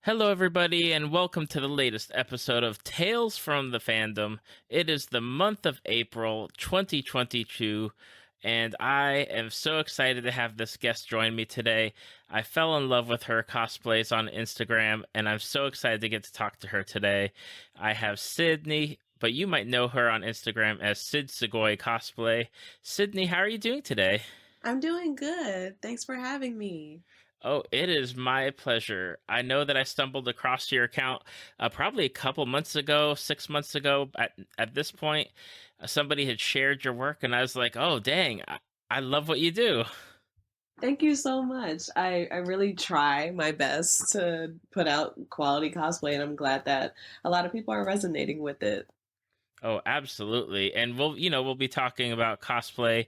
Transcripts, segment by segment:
Hello, everybody, and welcome to the latest episode of Tales from the Fandom. It is the month of April 2022, and I am so excited to have this guest join me today. I fell in love with her cosplays on Instagram, and I'm so excited to get to talk to her today. I have Sydney, but you might know her on Instagram as SydSugoi.Cosplay. Sydney, how are you doing today? I'm doing good. Thanks for having me. Oh, it is my pleasure. I know that I stumbled across your account probably a couple months ago, 6 months ago. At this point, somebody had shared your work, and I was like, "Oh, dang! I love what you do." Thank you so much. I really try my best to put out quality cosplay, and I'm glad that a lot of people are resonating with it. Oh, absolutely. And we'll be talking about cosplay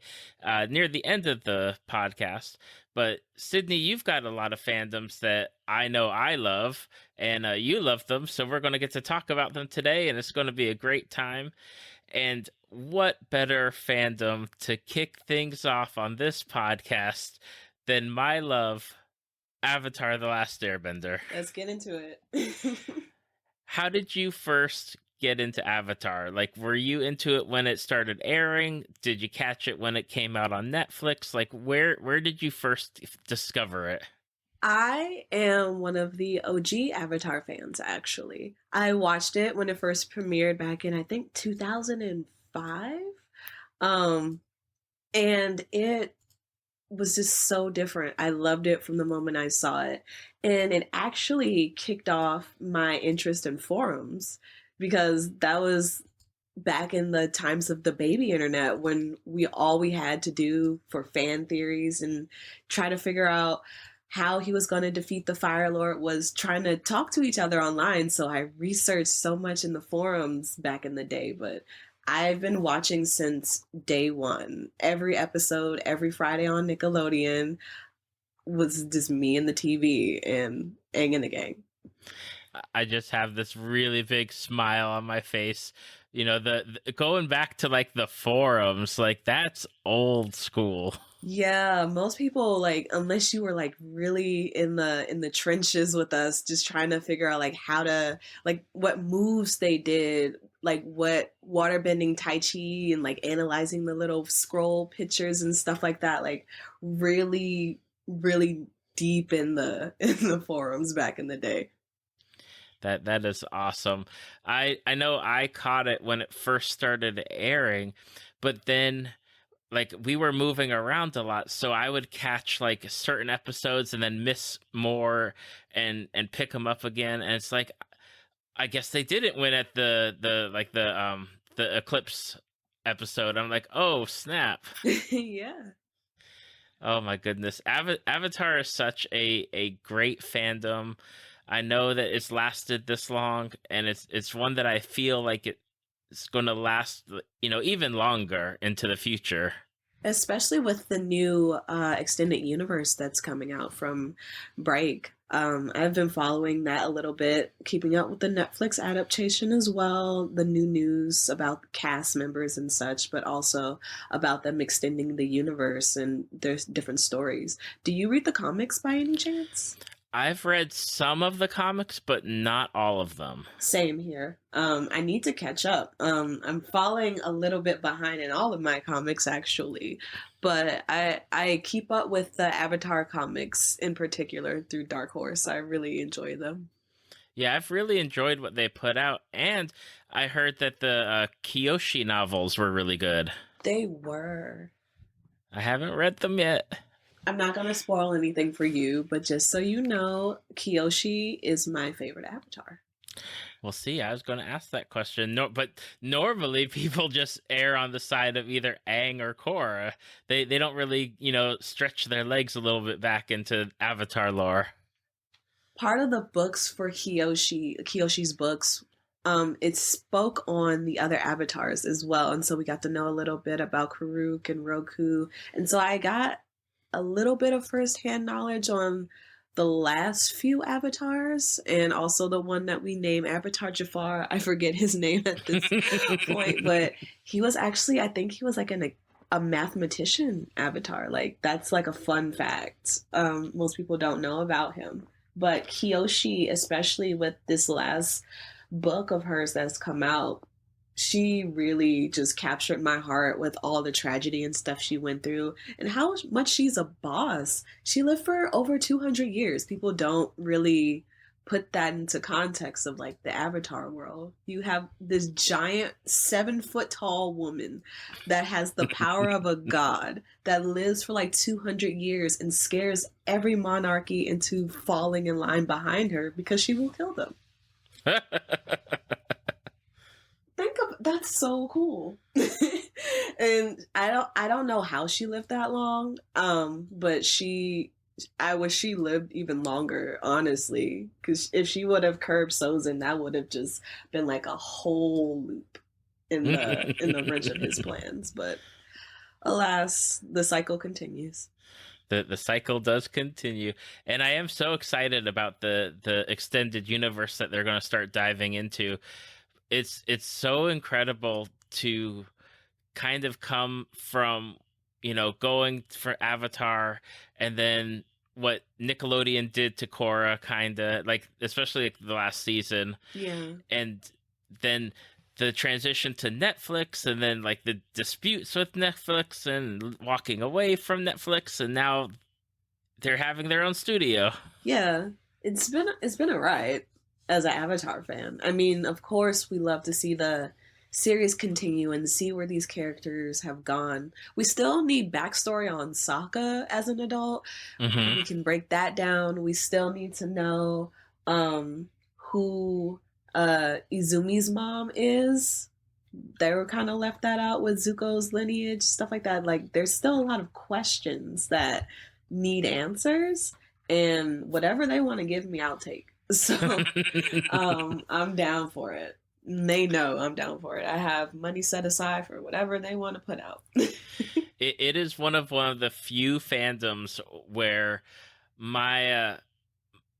near the end of the podcast. But Sydney, you've got a lot of fandoms that I know I love, and you love them. So we're going to get to talk about them today, and it's going to be a great time. And what better fandom to kick things off on this podcast than my love, Avatar: The Last Airbender? Let's get into it. How did you first get into Avatar? Like, were you into it when it started airing? Did you catch it when it came out on Netflix? Like, where did you first discover it? I am one of the OG Avatar fans, actually. I watched it when it first premiered back in, I think, 2005. Um, and it was just so different. I loved it from the moment I saw it. And it actually kicked off my interest in forums because that was back in the times of the baby internet when we had to do for fan theories and try to figure out how he was going to defeat the Fire Lord was trying to talk to each other online. So I researched so much in the forums back in the day, but I've been watching since day one. Every episode, every Friday on Nickelodeon was just me and the TV and Aang and the gang. I just have this really big smile on my face. You know, the going back to like the forums, like that's old school. Yeah, most people like unless you were like really in the trenches with us just trying to figure out like how to like what moves they did, like what waterbending tai chi and like analyzing the little scroll pictures and stuff like that, like really deep in the in the forums back in the day. That is awesome. I know I caught it when it first started airing, but then like we were moving around a lot, so I would catch like certain episodes and then miss more and pick them up again. And it's like I guess they didn't win at the Eclipse episode. I'm like, oh snap. Yeah. Oh my goodness. Avatar is such a great fandom. I know that it's lasted this long, and it's one that I feel like it's going to last, even longer into the future. Especially with the new extended universe that's coming out from Break. I've been following that a little bit, keeping up with the Netflix adaptation as well, the new news about cast members and such, but also about them extending the universe and there's different stories. Do you read the comics by any chance? I've read some of the comics, but not all of them. Same here. I need to catch up. I'm falling a little bit behind in all of my comics, actually, but I keep up with the Avatar comics in particular through Dark Horse. I really enjoy them. Yeah, I've really enjoyed what they put out, and I heard that the Kyoshi novels were really good. They were. I haven't read them yet. I'm not going to spoil anything for you, but just so you know, Kyoshi is my favorite Avatar. Well, see, I was going to ask that question. No, but normally people just err on the side of either Aang or Korra. They don't really, stretch their legs a little bit back into Avatar lore. Part of the books for Kyoshi's books, it spoke on the other avatars as well. And so we got to know a little bit about Karuk and Roku. And so I got a little bit of firsthand knowledge on the last few avatars and also the one that we name Avatar Jafar. I forget his name at this point, but he was actually, I think he was like a mathematician avatar. Like that's like a fun fact. Most people don't know about him. But Kyoshi, especially with this last book of hers that's come out, she really just captured my heart with all the tragedy and stuff she went through and how much she's a boss. She lived for over 200 years. People don't really put that into context of like the Avatar world. You have this giant 7 foot tall woman that has the power of a god that lives for like 200 years and scares every monarchy into falling in line behind her because she will kill them. Think of that's so cool. And I don't know how she lived that long. But I wish she lived even longer, honestly, because if she would have curbed Sozin, that would have just been like a whole loop in the wrench of his plans. But alas, the cycle continues. The cycle does continue, and I am so excited about the extended universe that they're going to start diving into. It's so incredible to kind of come from, going for Avatar, and then what Nickelodeon did to Korra, kind of like, especially like the last season, Yeah. and then the transition to Netflix, and then like the disputes with Netflix and walking away from Netflix, and now they're having their own studio. Yeah. It's been a ride as an Avatar fan. I mean, of course we love to see the series continue and see where these characters have gone. We still need backstory on Sokka as an adult. Hmm. We can break that down. We still need to know who Izumi's mom is. They were kind of left that out with Zuko's lineage, stuff like that. Like, there's still a lot of questions that need answers, and whatever they want to give me, I'll take. So, I'm down for it. They know I'm down for it. I have money set aside for whatever they want to put out. It is one of the few fandoms where my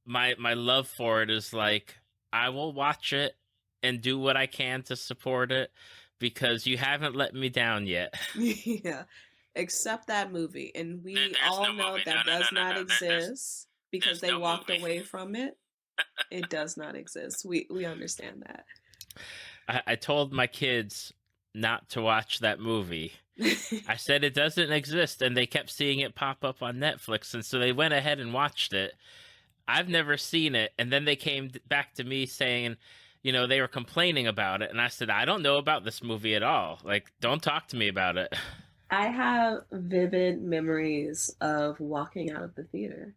my love for it is like, I will watch it and do what I can to support it, because you haven't let me down yet. Yeah, except that movie, and we There's all no know movie. that No, no, no, does no, not no. exist because There's they no walked movie. away from it. It does not exist. We understand I told my kids not to watch that movie. that. I said it doesn't exist, and they kept seeing it pop up on Netflix, and so they went ahead and watched it. I've never seen it, and then they came back to me saying, they were complaining about it, and I said, I don't know about this movie at all. Like, don't talk to me about it. I have vivid memories of walking out of the theater.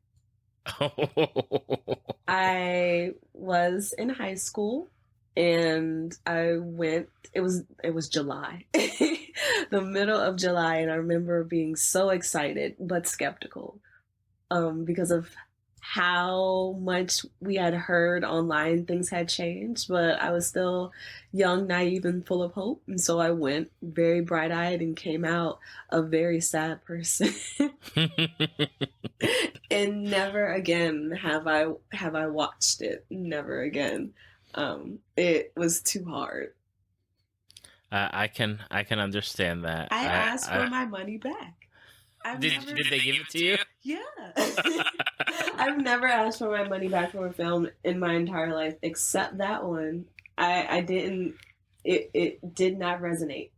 I was in high school and I went it was July. The middle of July, and I remember being so excited but skeptical because of how much we had heard online things had changed, but I was still young, naive, and full of hope. And so I went very bright eyed and came out a very sad person. And never again have I watched it. Never again. It was too hard. I can understand that. I asked for my money back. I've Did never, did they give it to you? yeah. I've never asked for my money back from a film in my entire life except that one. I didn't. It did not resonate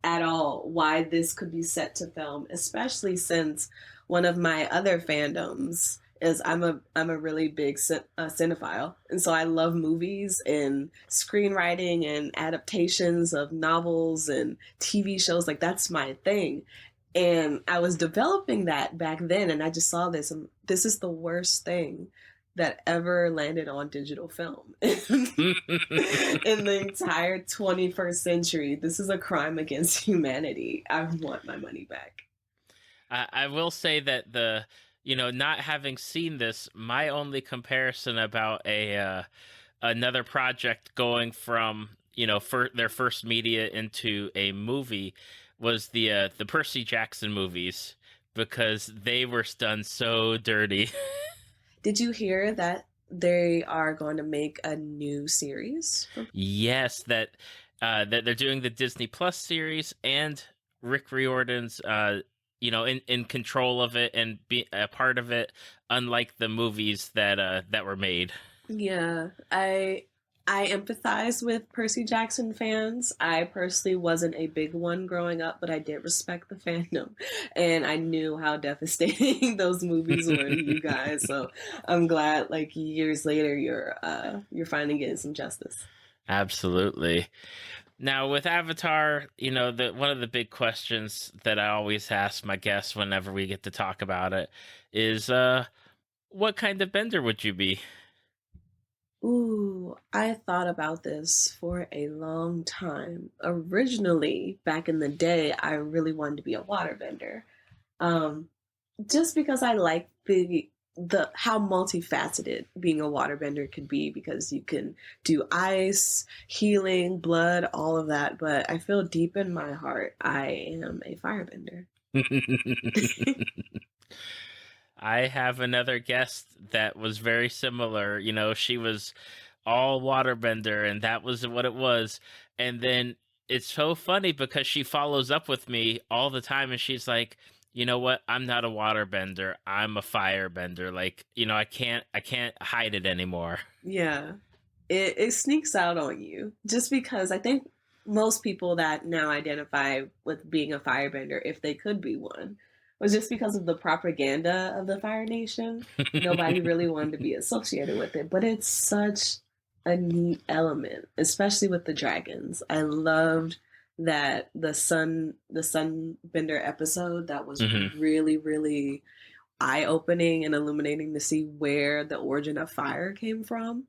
at all why this could be set to film, especially since one of my other fandoms is I'm a really big cinephile, and so I love movies and screenwriting and adaptations of novels and TV shows. Like, that's my thing. And I was developing that back then, and I just saw this, and this is the worst thing that ever landed on digital film in the entire 21st century. This is a crime against humanity. I want my money back. I will say that not having seen this, my only comparison about another project going from, for their first media into a movie was the Percy Jackson movies, because they were done so dirty. Did you hear that they are going to make a new series? Yes, that they're doing the Disney Plus series, and Rick Riordan's in control of it and be a part of it, unlike the movies that were made. Yeah, I empathize with Percy Jackson fans. I personally wasn't a big one growing up, but I did respect the fandom, and I knew how devastating those movies were to you guys. So I'm glad, like years later, you're finally getting some justice. Absolutely. Now with Avatar, the one of the big questions that I always ask my guests whenever we get to talk about it is, what kind of bender would you be? Ooh, I thought about this for a long time. Originally, back in the day, I really wanted to be a waterbender. Um, just because I like the how multifaceted being a waterbender could be, because you can do ice, healing, blood, all of that. But I feel deep in my heart I am a firebender. I have another guest that was very similar. She was all waterbender, and that was what it was. And then it's so funny because she follows up with me all the time, and she's like, "You know what? I'm not a waterbender. I'm a firebender. Like, I can't hide it anymore." Yeah, it sneaks out on you just because I think most people that now identify with being a firebender, if they could be one, was just because of the propaganda of the Fire Nation. Nobody really wanted to be associated with it, but it's such a neat element, especially with the dragons. I loved that the Sunbender episode that was Hmm. really really eye opening and illuminating to see where the origin of fire came from.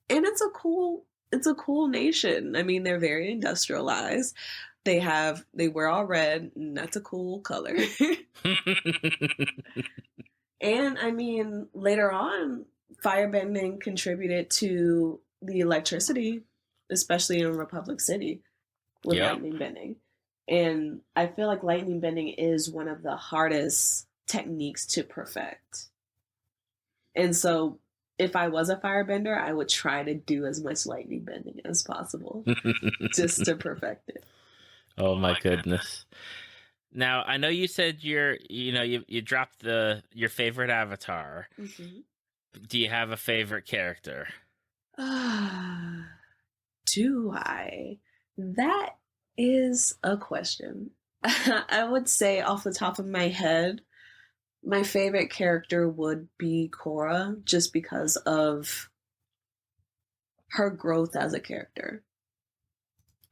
And it's a cool nation. I mean, they're very industrialized. They wear all red, and that's a cool color. And I mean, later on, firebending contributed to the electricity, especially in Republic City with Yep. lightning bending. And I feel like lightning bending is one of the hardest techniques to perfect. And so if I was a firebender, I would try to do as much lightning bending as possible just to perfect it. Oh my goodness. Now, I know you said you dropped your favorite avatar. Mm-hmm. Do you have a favorite character? Do I? That is a question. I would say off the top of my head, my favorite character would be Korra, just because of her growth as a character.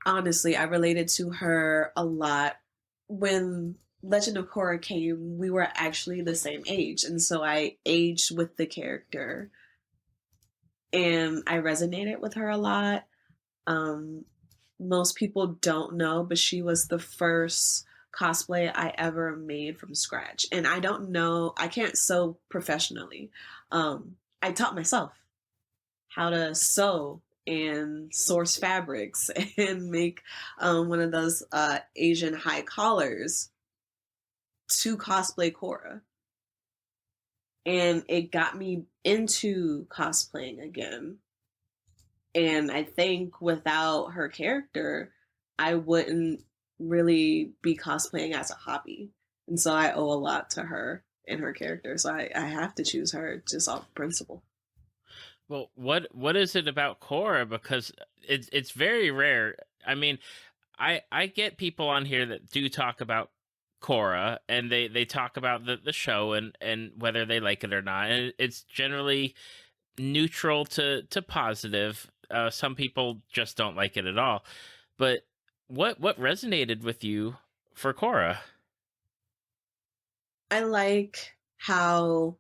Honestly, I related to her a lot. When Legend of Korra came, we were actually the same age, and so I aged with the character, and I resonated with her a lot. Um, Most people don't know, but she was the first cosplay I ever made from scratch, and I don't know, I can't sew professionally. I taught myself how to sew and source fabrics and make one of those Asian high collars to cosplay Korra. And it got me into cosplaying again. And I think without her character, I wouldn't really be cosplaying as a hobby. And so I owe a lot to her and her character. So I have to choose her just off principle. Well, what is it about Korra? Because it's very rare. I mean, I get people on here that do talk about Korra, and they talk about the show and whether they like it or not. And it's generally neutral to positive. Some people just don't like it at all. But what resonated with you for Korra? I like how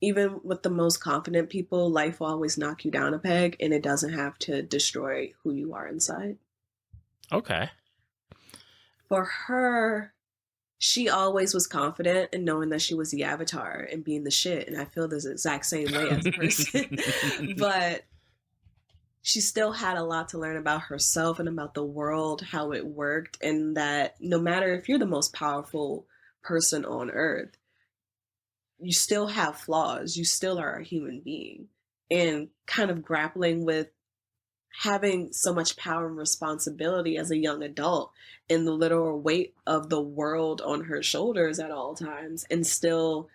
even with the most confident people, life will always knock you down a peg and it doesn't have to destroy who you are inside. Okay. For her, she always was confident in knowing that she was the avatar and being the shit. And I feel this exact same way as a person. But she still had a lot to learn about herself and about the world, how it worked, and that no matter if you're the most powerful person on earth, you still have flaws. You still are a human being. And kind of grappling with having so much power and responsibility as a young adult and the literal weight of the world on her shoulders at all times, and still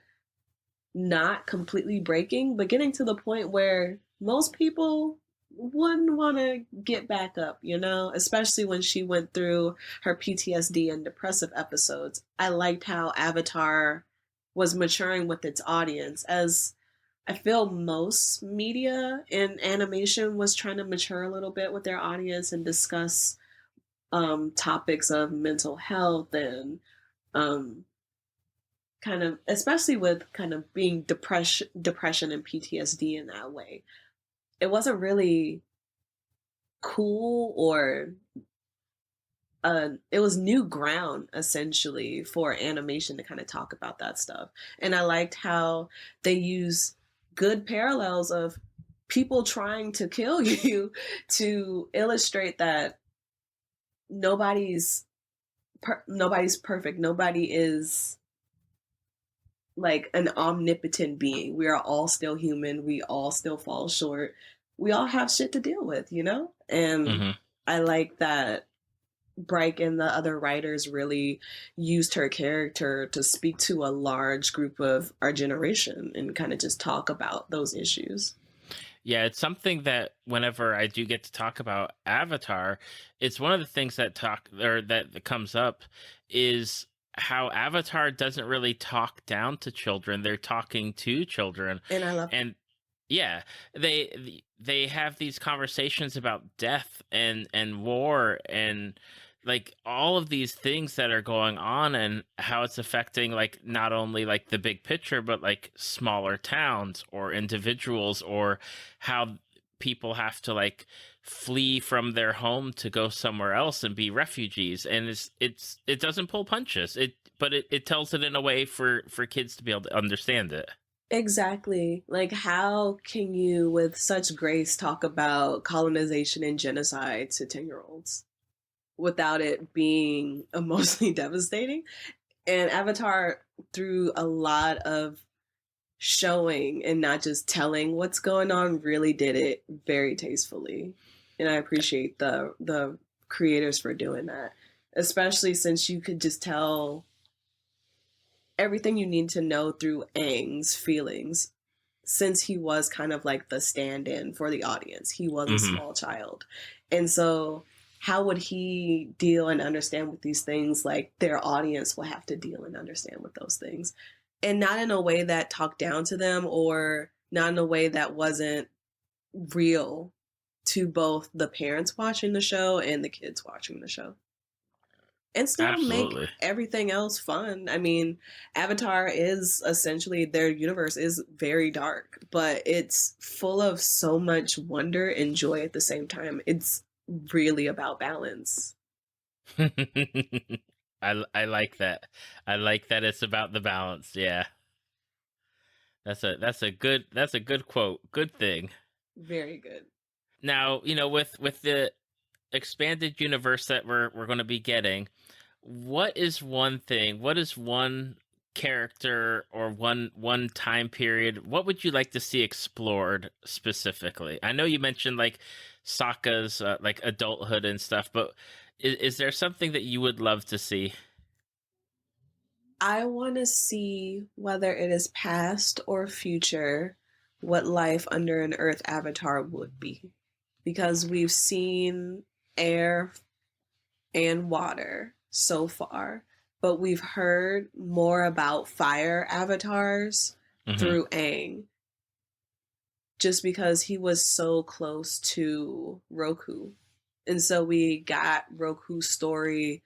not completely breaking, but getting to the point where most people wouldn't want to get back up, you know, especially when she went through her PTSD and depressive episodes. I liked how Avatar was maturing with its audience, as I feel most media and animation was trying to mature a little bit with their audience and discuss topics of mental health and um, kind of, especially with kind of being depression and PTSD in that way. It wasn't really cool, or it was new ground essentially for animation to kind of talk about that stuff. And I liked how they use good parallels of people trying to kill you to illustrate that nobody's nobody's perfect. Nobody is like an omnipotent being. We are all still human. We all still fall short. We all have shit to deal with, you know? And Hmm. I like that Bryke and the other writers really used her character to speak to a large group of our generation and kind of just talk about those issues. Yeah, it's something that whenever I do get to talk about Avatar, it's one of the things that talk or that comes up is how Avatar doesn't really talk down to children. They're talking to children. And I love that. And yeah, they have these conversations about death and war and like all of these things that are going on and how it's affecting like not only like the big picture but like smaller towns or individuals, or how people have to like flee from their home to go somewhere else and be refugees. And it doesn't pull punches, it tells it in a way for kids to be able to understand it. Exactly. Like, how can you, with such grace, talk about colonization and genocide to 10-year-olds without it being emotionally devastating? And Avatar, through a lot of showing and not just telling what's going on, really did it very tastefully. And I appreciate the creators for doing that. Especially since you could just tell everything you need to know through Aang's feelings, since he was kind of like the stand-in for the audience. He was a Hmm. small child. And so how would he deal and understand with these things like their audience will have to deal and understand with those things? And not in a way that talked down to them, or not in a way that wasn't real to both the parents watching the show and the kids watching the show. And still make Absolutely. everything else fun. I mean, Avatar is essentially, their universe is very dark, but it's full of so much wonder and joy at the same time. It's really about balance. I like that. I like that it's about the balance. Yeah. That's a good quote. Good thing. Very good. Now, with the expanded universe that we're going to be getting, what is one character or one time period, what would you like to see explored specifically? I know you mentioned like Sokka's like adulthood and stuff, but is there something that you would love to see? I want to see, whether it is past or future, what life under an Earth avatar would be. Because we've seen air and water so far, but we've heard more about fire avatars Hmm. through Aang, just because he was so close to Roku. And so we got Roku's story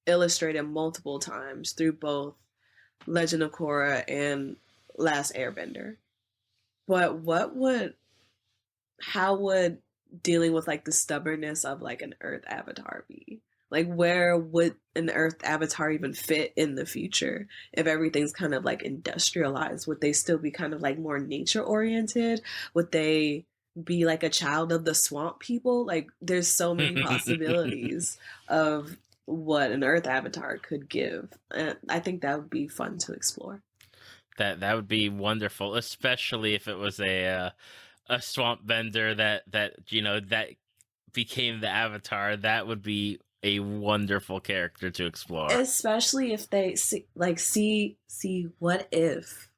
illustrated multiple times through both Legend of Korra and Last Airbender. But how would dealing with like the stubbornness of like an Earth avatar be? Like, where would an Earth avatar even fit in the future if everything's kind of like industrialized? Would they still be kind of like more nature oriented? Would they be like a child of the swamp people? Like, there's so many possibilities of what an Earth avatar could give. And I think that would be fun to explore. That would be wonderful, especially if it was a swamp bender that became the Avatar, that would be a wonderful character to explore. Especially if they see what if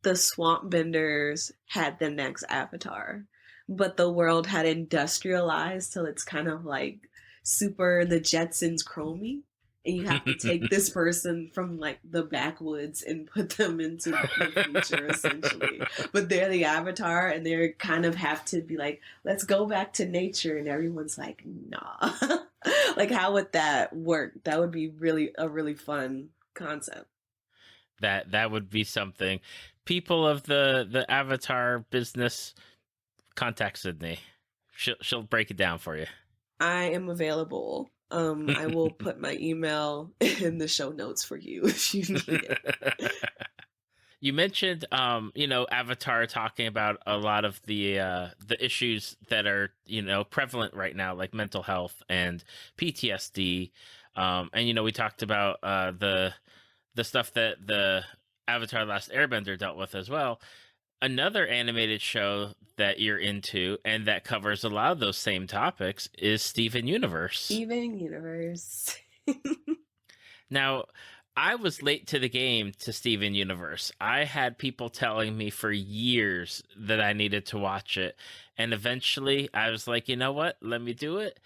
the swamp benders had the next Avatar, but the world had industrialized till it's kind of like super the Jetsons Chromie. And you have to take this person from like the backwoods and put them into the future essentially. But they're the Avatar and they kind of have to be like, let's go back to nature. And everyone's like, nah. Like, how would that work? That would be really a really fun concept. That would be something. People of the Avatar business, contact Sydney. She'll break it down for you. I am available. I will put my email in the show notes for you if you need it. You mentioned, Avatar talking about a lot of the issues that are prevalent right now, like mental health and PTSD, and we talked about the stuff that the Avatar: Last Airbender dealt with as well. Another animated show that you're into and that covers a lot of those same topics is Steven Universe. Steven Universe. Now, I was late to the game to Steven Universe. I had people telling me for years that I needed to watch it. And eventually I was like, you know what? Let me do it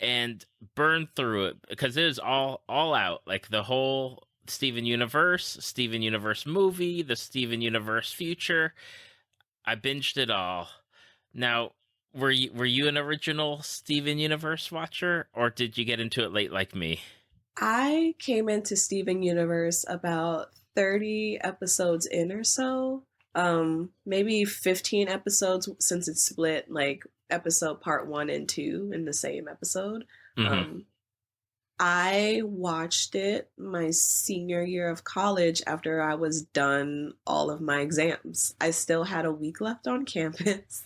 and burn through it because it is all out. Like the whole Steven Universe movie, the Steven Universe future. I binged it all. Now, were you an original Steven Universe watcher, or did you get into it late like me? I came into Steven Universe about 30 episodes in or so. Maybe 15 episodes since it's split like episode part 1 and 2 in the same episode. Mm-hmm. I watched it my senior year of college after I was done all of my exams. I still had a week left on campus,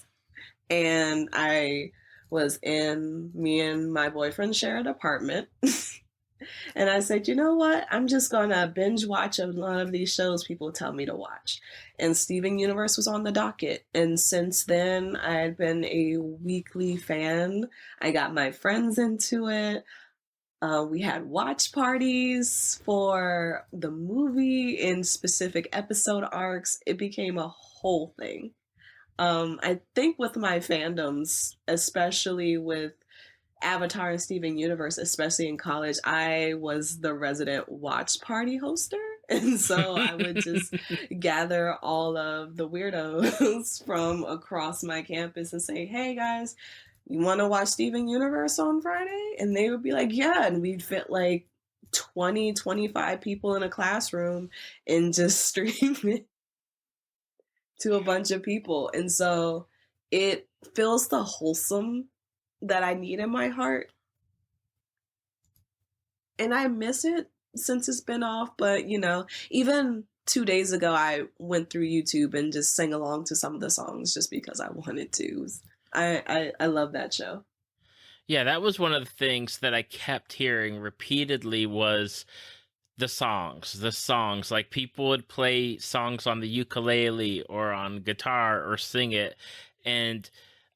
and me and my boyfriend share an apartment. And I said, you know what? I'm just going to binge watch a lot of these shows people tell me to watch. And Steven Universe was on the docket. And since then, I had been a weekly fan. I got my friends into it. We had watch parties for the movie in specific episode arcs. It became a whole thing. I think with my fandoms, especially with Avatar and Steven Universe, especially in college, I was the resident watch party hoster. And so I would just gather all of the weirdos from across my campus and say, hey guys, you want to watch Steven Universe on Friday? And they would be like, yeah. And we'd fit like 20, 25 people in a classroom and just stream it to a bunch of people. And so it feels the wholesome that I need in my heart. And I miss it since it's been off. But, even 2 days ago, I went through YouTube and just sang along to some of the songs just because I wanted to. I love that show. Yeah, that was one of the things that I kept hearing repeatedly was the songs. Like people would play songs on the ukulele or on guitar or sing it. And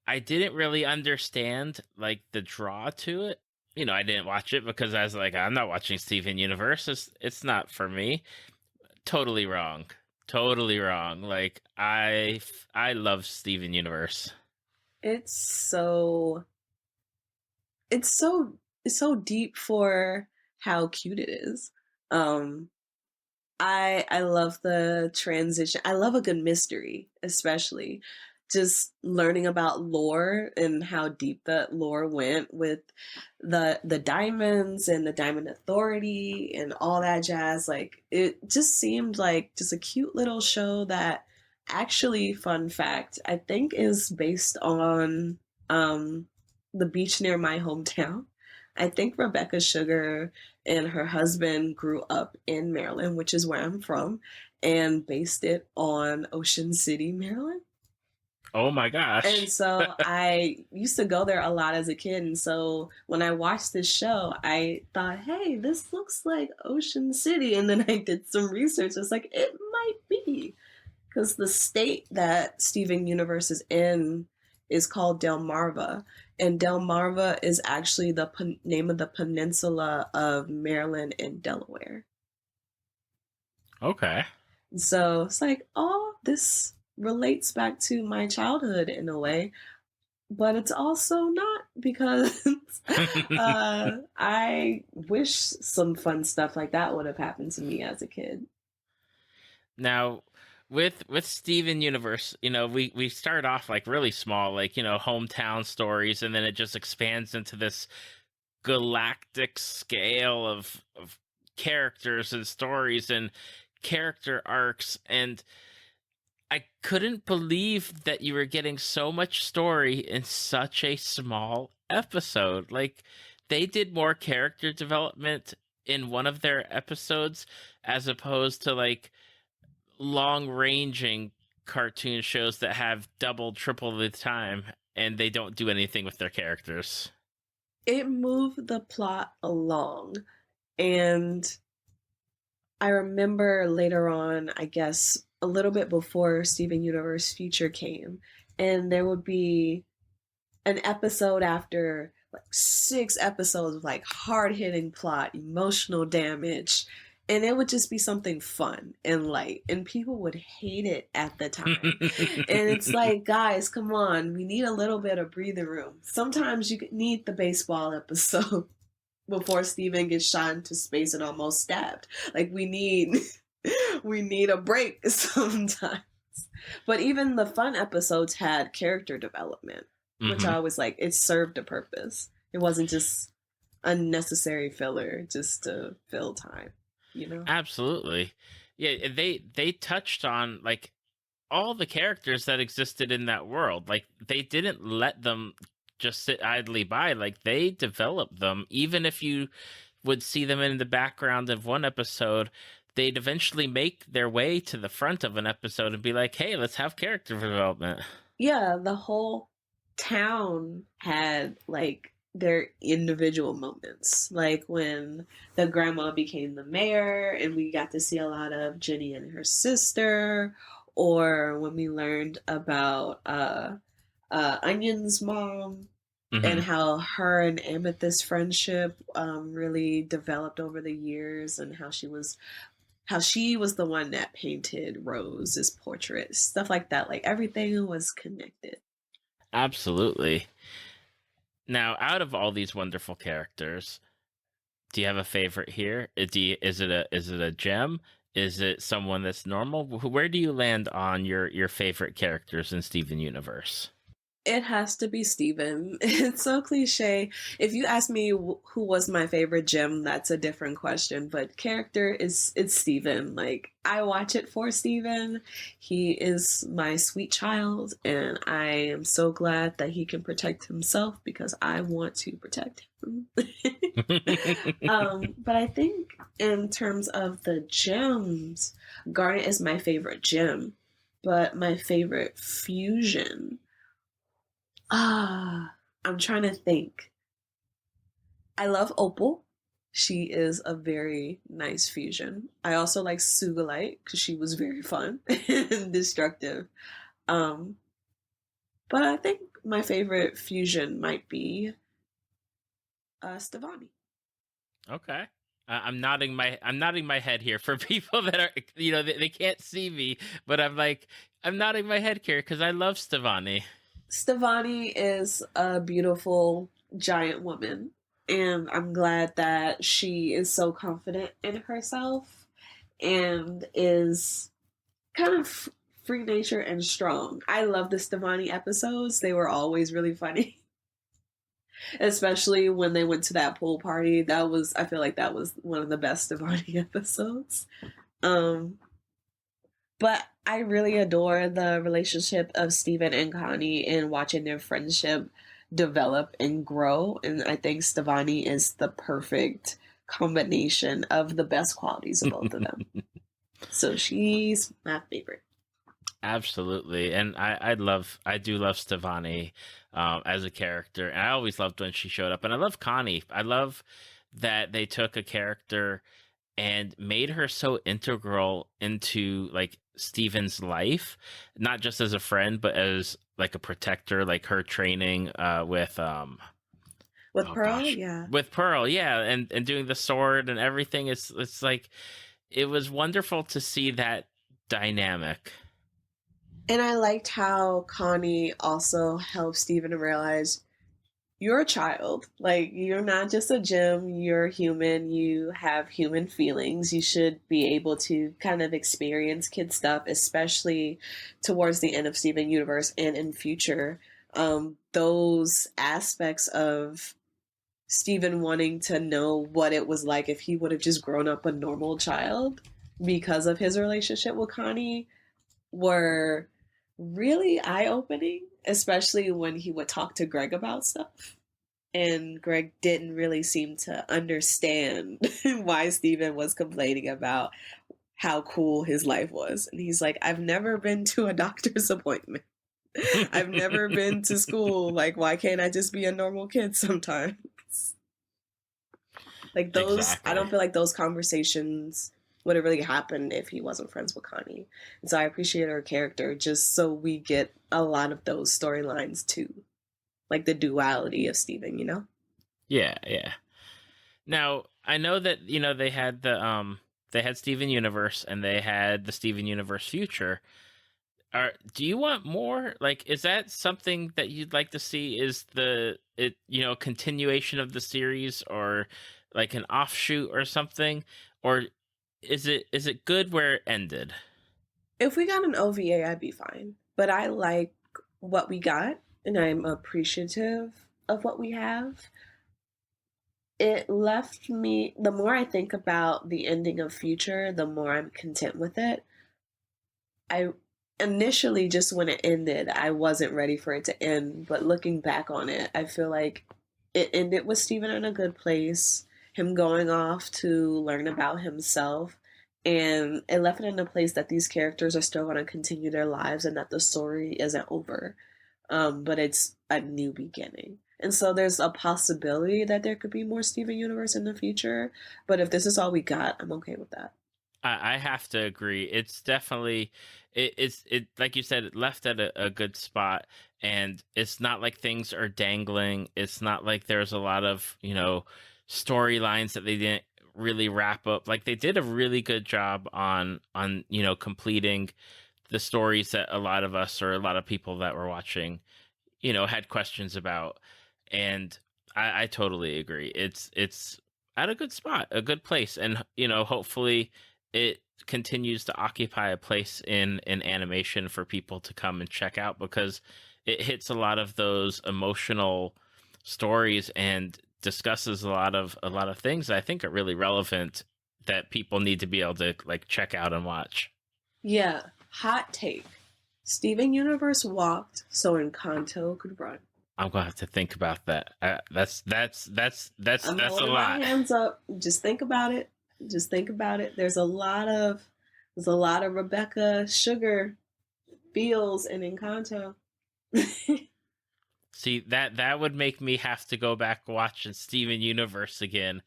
I didn't really understand like the draw to it. I didn't watch it because I was like, I'm not watching Steven Universe. It's not for me. Totally wrong. Totally wrong. Like I love Steven Universe. It's so deep for how cute it is. I love the transition. I love a good mystery, especially just learning about lore and how deep that lore went with the diamonds and the Diamond Authority and all that jazz. Like it just seemed like just a cute little show that actually, fun fact, I think is based on the beach near my hometown. I think Rebecca Sugar and her husband grew up in Maryland, which is where I'm from, and based it on Ocean City, Maryland. Oh my gosh. And so I used to go there a lot as a kid. And so when I watched this show, I thought, hey, this looks like Ocean City. And then I did some research. It's like, it might be. Because the state that Steven Universe is in is called Delmarva, and Delmarva is actually the name of the peninsula of Maryland and Delaware. Okay. So it's like, oh, this relates back to my childhood in a way, but it's also not because I wish some fun stuff like that would have happened to me as a kid. Now, with Steven Universe, we start off like really small, like, hometown stories, and then it just expands into this galactic scale of characters and stories and character arcs. And I couldn't believe that you were getting so much story in such a small episode. Like, they did more character development in one of their episodes as opposed to like long ranging cartoon shows that have double, triple the time and they don't do anything with their characters. It moved the plot along, and I remember later on, I guess a little bit before Steven Universe Future came, and there would be an episode after like 6 episodes of like hard hitting plot, emotional damage, and it would just be something fun and light, and people would hate it at the time. And it's like, guys, come on, we need a little bit of breathing room. Sometimes you need the baseball episode before Steven gets shot into space and almost stabbed. Like we need we need a break sometimes. But even the fun episodes had character development, which I always like. It served a purpose. It wasn't just unnecessary filler just to fill time, you know? Absolutely. Yeah, they touched on like all the characters that existed in that world. Like they didn't let them just sit idly by. Like they developed them. Even if you would see them in the background of one episode, they'd eventually make their way to the front of an episode and be like, "Hey, let's have character development." Yeah, the whole town had like their individual moments, like when the grandma became the mayor and we got to see a lot of Jenny and her sister, or when we learned about Onion's mom and Hmm. how her and Amethyst friendship really developed over the years, and how she was the one that painted Rose's portrait, stuff like that. Like everything was connected. Absolutely. Now, out of all these wonderful characters, do you have a favorite here? Is it a gem? Is it someone that's normal? Where do you land on your favorite characters in Steven Universe? It has to be Steven. It's so cliche. If you ask me who was my favorite gem, that's a different question. But character is it's Steven. Like I watch it for Steven. He is my sweet child, and I am so glad that he can protect himself because I want to protect him. But I think in terms of the gems, Garnet is my favorite gem. But my favorite fusion. I'm trying to think. I love Opal. She is a very nice fusion. I also like Sugoi because she was very fun and destructive. Um, but I think my favorite fusion might be Stevani. Okay. I'm nodding my head here for people that are they can't see me, but I'm nodding my head here because I love Stevani. Stevani is a beautiful giant woman, and I'm glad that she is so confident in herself and is kind of free nature and strong. I love the Stevani episodes. They were always really funny. Especially when they went to that pool party. I feel like that was one of the best Stevani episodes. Um but I really adore the relationship of Steven and Connie and watching their friendship develop and grow. And I think Stevani is the perfect combination of the best qualities of both of them. So she's my favorite. Absolutely, and I do love Stevani as a character, and I always loved when she showed up, and I love Connie. I love that they took a character and made her so integral into like Steven's life, not just as a friend, but as like a protector, like her training with With oh Pearl, gosh, yeah. with Pearl, yeah, and doing the sword and everything. It's like it was wonderful to see that dynamic. And I liked how Connie also helped Steven realize you're a child. Like, you're not just a gem, you're human. You have human feelings. You should be able to kind of experience kid stuff, especially towards the end of Steven Universe and in future. Those aspects of Steven wanting to know what it was like if he would have just grown up a normal child because of his relationship with Connie were really eye opening, especially when he would talk to Greg about stuff. And Greg didn't really seem to understand why Steven was complaining about how cool his life was. And he's like, I've never been to a doctor's appointment. I've never been to school. Like, why can't I just be a normal kid sometimes? Like, those, I Exactly. don't feel like those conversations would have really happened if he wasn't friends with Connie. And so I appreciate her character just so we get a lot of those storylines too. Like the duality of Steven, you know? Yeah, yeah. Now, I know that, they had Steven Universe and they had the Steven Universe Future. Do you want more? Like, is that something that you'd like to see? Is continuation of the series, or like an offshoot or something? Or is it good where it ended? If we got an OVA, I'd be fine. But I like what we got, and I'm appreciative of what we have. It left me, the more I think about the ending of Future, the more I'm content with it. I initially, just when it ended, I wasn't ready for it to end. But looking back on it, I feel like it ended with Steven in a good place, him going off to learn about himself. And it left it in a place that these characters are still going to continue their lives and that the story isn't over. But it's a new beginning. And so there's a possibility that there could be more Steven Universe in the future. But if this is all we got, I'm okay with that. I have to agree. It's definitely it like you said, it left at a good spot, and it's not like things are dangling. It's not like there's a lot of storylines that they didn't really wrap up. Like they did a really good job on completing the stories that a lot of us, or a lot of people that were watching, had questions about. And I totally agree. It's at a good spot, a good place, and hopefully it continues to occupy a place in animation for people to come and check out, because it hits a lot of those emotional stories and discusses a lot of things that I think are really relevant, that people need to be able to like check out and watch. Yeah, hot take. Steven Universe walked so Encanto could run. I'm gonna have to think about that. That's I'm that's a holding my lot. hands up. Just think about it. Just think about it. There's a lot of Rebecca Sugar feels in Encanto. See, that would make me have to go back watching Steven Universe again,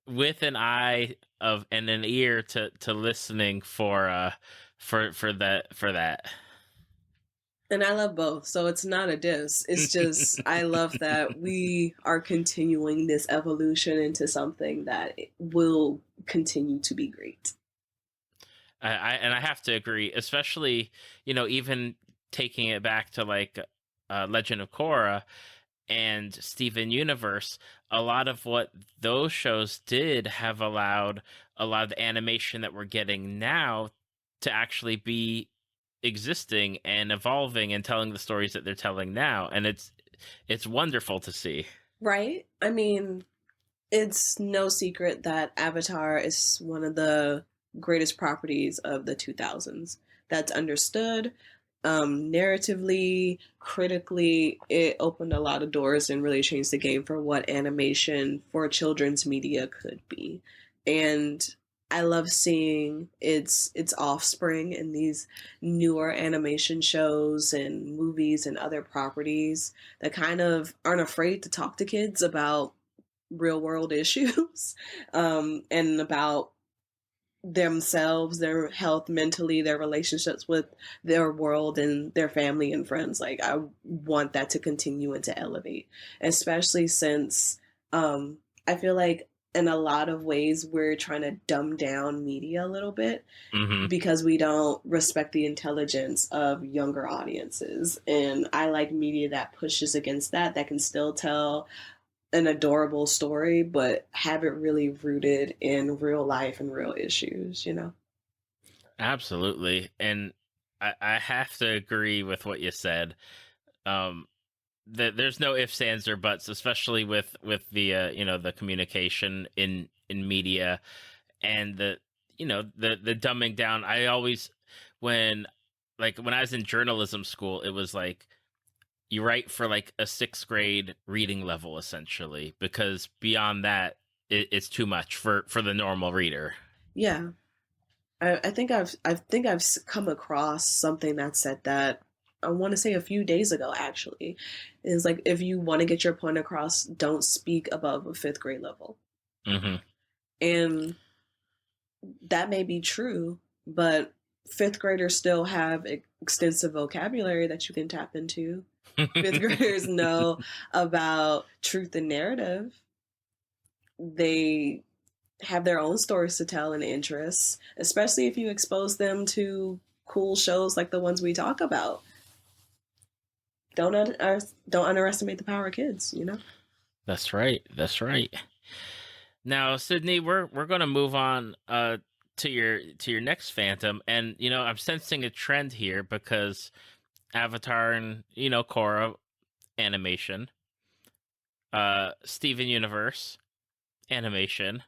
with an eye of and an ear to listening for that. And I love both, so it's not a diss. It's just I love that we are continuing this evolution into something that will continue to be great. I have to agree, especially even taking it back to like Legend of Korra and Steven Universe. A lot of what those shows did have allowed a lot of the animation that we're getting now to actually be existing and evolving and telling the stories that they're telling now, and it's wonderful to see. Right? I mean, it's no secret that Avatar is one of the greatest properties of the 2000s. That's understood. Narratively, critically, it opened a lot of doors and really changed the game for what animation for children's media could be. And I love seeing its offspring in these newer animation shows and movies and other properties that kind of aren't afraid to talk to kids about real world issues and about themselves, their health mentally, their relationships with their world and their family and friends. Like I want that to continue and to elevate, especially since I feel like in a lot of ways we're trying to dumb down media a little bit Hmm. because we don't respect the intelligence of younger audiences. And I like media that pushes against that, that can still tell an adorable story, but have it really rooted in real life and real issues, you know? Absolutely. And I have to agree with what you said. Um, there's no ifs, ands, or buts, especially with the the communication in media and the the dumbing down. I always when when I was in journalism school, it was like you write for like a sixth grade reading level essentially, because beyond that it's too much for the normal reader. Yeah. I think I've come across something that said that I want to say a few days ago actually. Is like if you want to get your point across, don't speak above a fifth grade level. Hmm. And that may be true, but fifth graders still have extensive vocabulary that you can tap into. Fifth graders know about truth and narrative. They have their own stories to tell and interests, especially if you expose them to cool shows like the ones we talk about. Don't underestimate the power of kids, you know? That's right. That's right. Now, Sydney, we're going to move on to your next Phantom, and I'm sensing a trend here because Avatar and Korra animation, Steven Universe animation,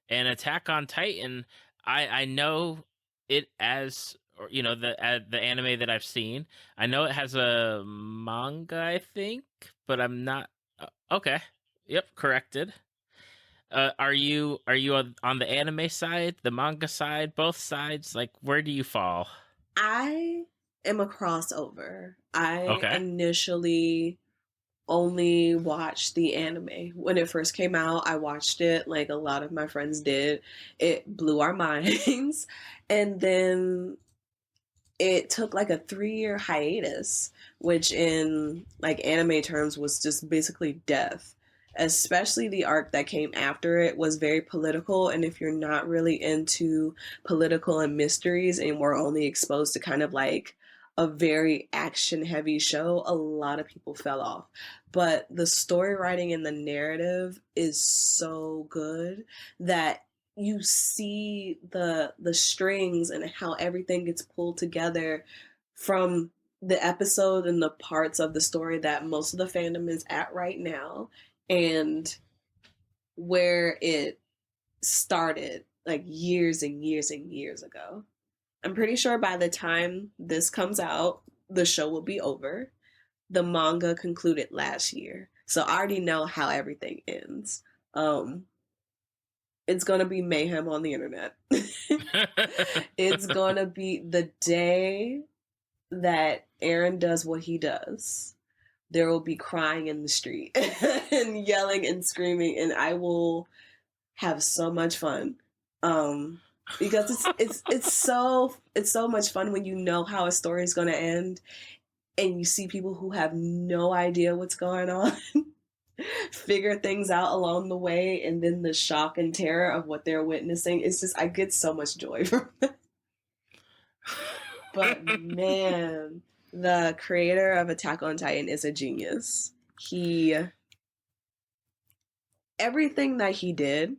and Attack on Titan. I know it as or, the anime that I've seen. I know it has a manga, I think, but I'm not. Okay, yep, corrected. Are you on the anime side, the manga side, both sides? Like, where do you fall? I am a crossover. I Okay. initially only watched the anime. When it first came out, I watched it like a lot of my friends did. It blew our minds. And then it took like a 3 year hiatus, which in like anime terms was just basically death. Especially the arc that came after it was very political. And if you're not really into political and mysteries and we're only exposed to kind of like a very action heavy show, a lot of people fell off. But the story writing and the narrative is so good that you see the strings and how everything gets pulled together from the episode and the parts of the story that most of the fandom is at right now and where it started like years and years and years ago. I'm pretty sure by the time this comes out, the show will be over. The manga concluded last year. So I already know how everything ends. Um, it's gonna be mayhem on the internet. It's gonna be the day that Aaron does what he does. There will be crying in the street and yelling and screaming, and I will have so much fun. Because it's so much fun when you know how a story is gonna end, and you see people who have no idea what's going on figure things out along the way, and then the shock and terror of what they're witnessing. It's just I get so much joy from it. But man, the creator of Attack on Titan is a genius. He Everything that he did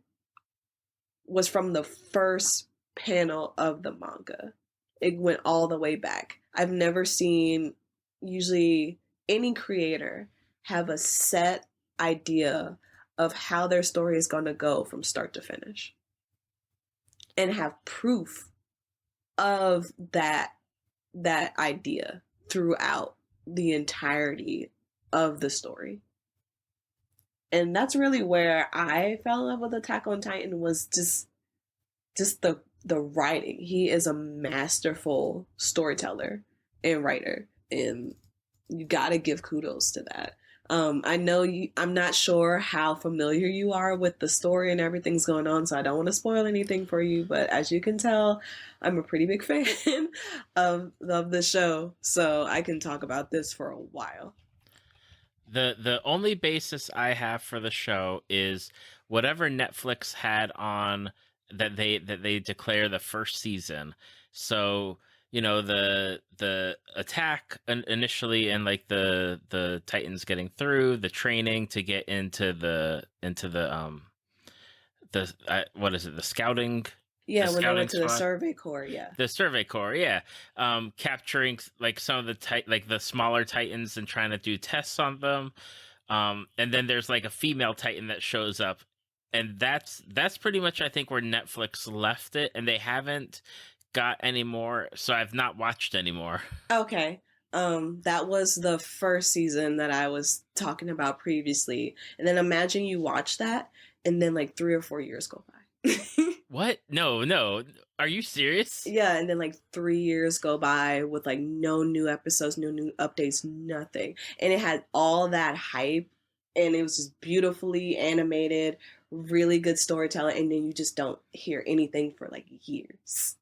was from the first panel of the manga. It went all the way back. I've never seen usually any creator have a set idea of how their story is going to go from start to finish and have proof of that idea throughout the entirety of the story. And that's really where I fell in love with Attack on Titan, was just the writing. He is a masterful storyteller and writer, and you got to give kudos to that. I know I'm not sure how familiar you are with the story and everything's going on, so I don't want to spoil anything for you. But as you can tell, I'm a pretty big fan of the show, so I can talk about this for a while. The only basis I have for the show is whatever Netflix had on that they declare the first season. So, the attack initially, and like the Titans getting through the training to get into the what is it, the scouting, Yeah, the when they scouting went to the squad, Survey Corps, yeah. the survey corps, yeah. Capturing like some of like the smaller Titans and trying to do tests on them. And then there's like a female Titan that shows up, and that's pretty much I think where Netflix left it, and they haven't got any more, so I've not watched anymore. Okay. That was the first season that I was talking about previously. And then imagine you watch that and then like 3 or 4 years go by. What? No. Are you serious? Yeah, and then like 3 years go by with like no new episodes, no new updates, nothing. And it had all that hype and it was just beautifully animated, really good storytelling, and then you just don't hear anything for like years.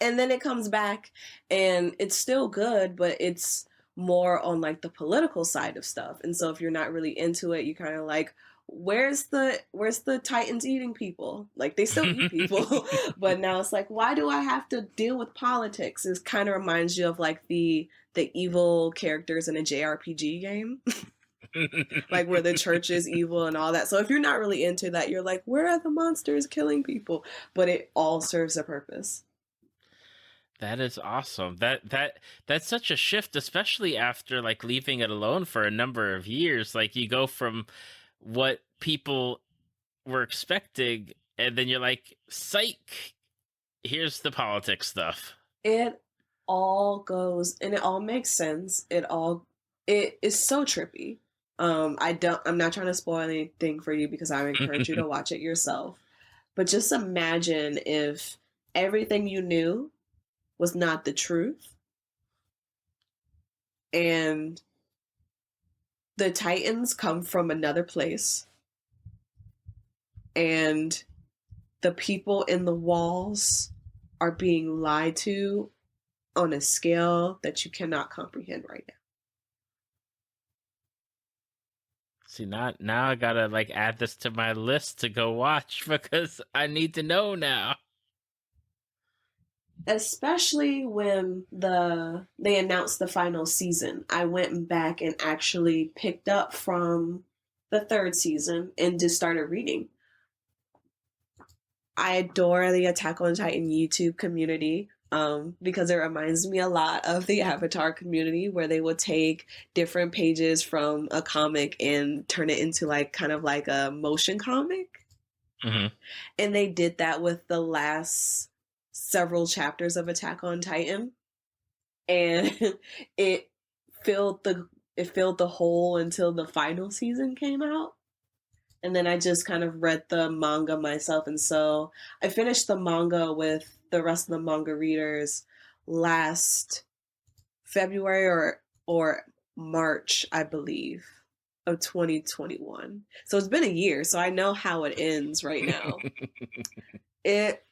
And then it comes back and it's still good, but it's more on like the political side of stuff. And so if you're not really into it, you kind of like, where's the Titans eating people? Like they still eat people, but now it's like, why do I have to deal with politics? It kind of reminds you of like the evil characters in a JRPG game. Like where the church is evil and all that. So if you're not really into that, you're like, where are the monsters killing people? But it all serves a purpose. That is awesome. That's such a shift, especially after like leaving it alone for a number of years. Like you go from what people were expecting, and then you're like, psych, here's the politics stuff. It all goes and it all makes sense. It is so trippy. I'm not trying to spoil anything for you because I encourage you to watch it yourself. But just imagine if everything you knew was not the truth and the Titans come from another place and the people in the walls are being lied to on a scale that you cannot comprehend right now. See, now I gotta like add this to my list to go watch because I need to know now. Especially when they announced the final season. I went back and actually picked up from the third season and just started reading. I adore the Attack on Titan YouTube community because it reminds me a lot of the Avatar community where they would take different pages from a comic and turn it into like kind of like a motion comic. Mm-hmm. And they did that with the last several chapters of Attack on Titan. And it filled the hole until the final season came out. And then I just kind of read the manga myself. And so I finished the manga with the rest of the manga readers last February or March, I believe, of 2021. So it's been a year, so I know how it ends right now. It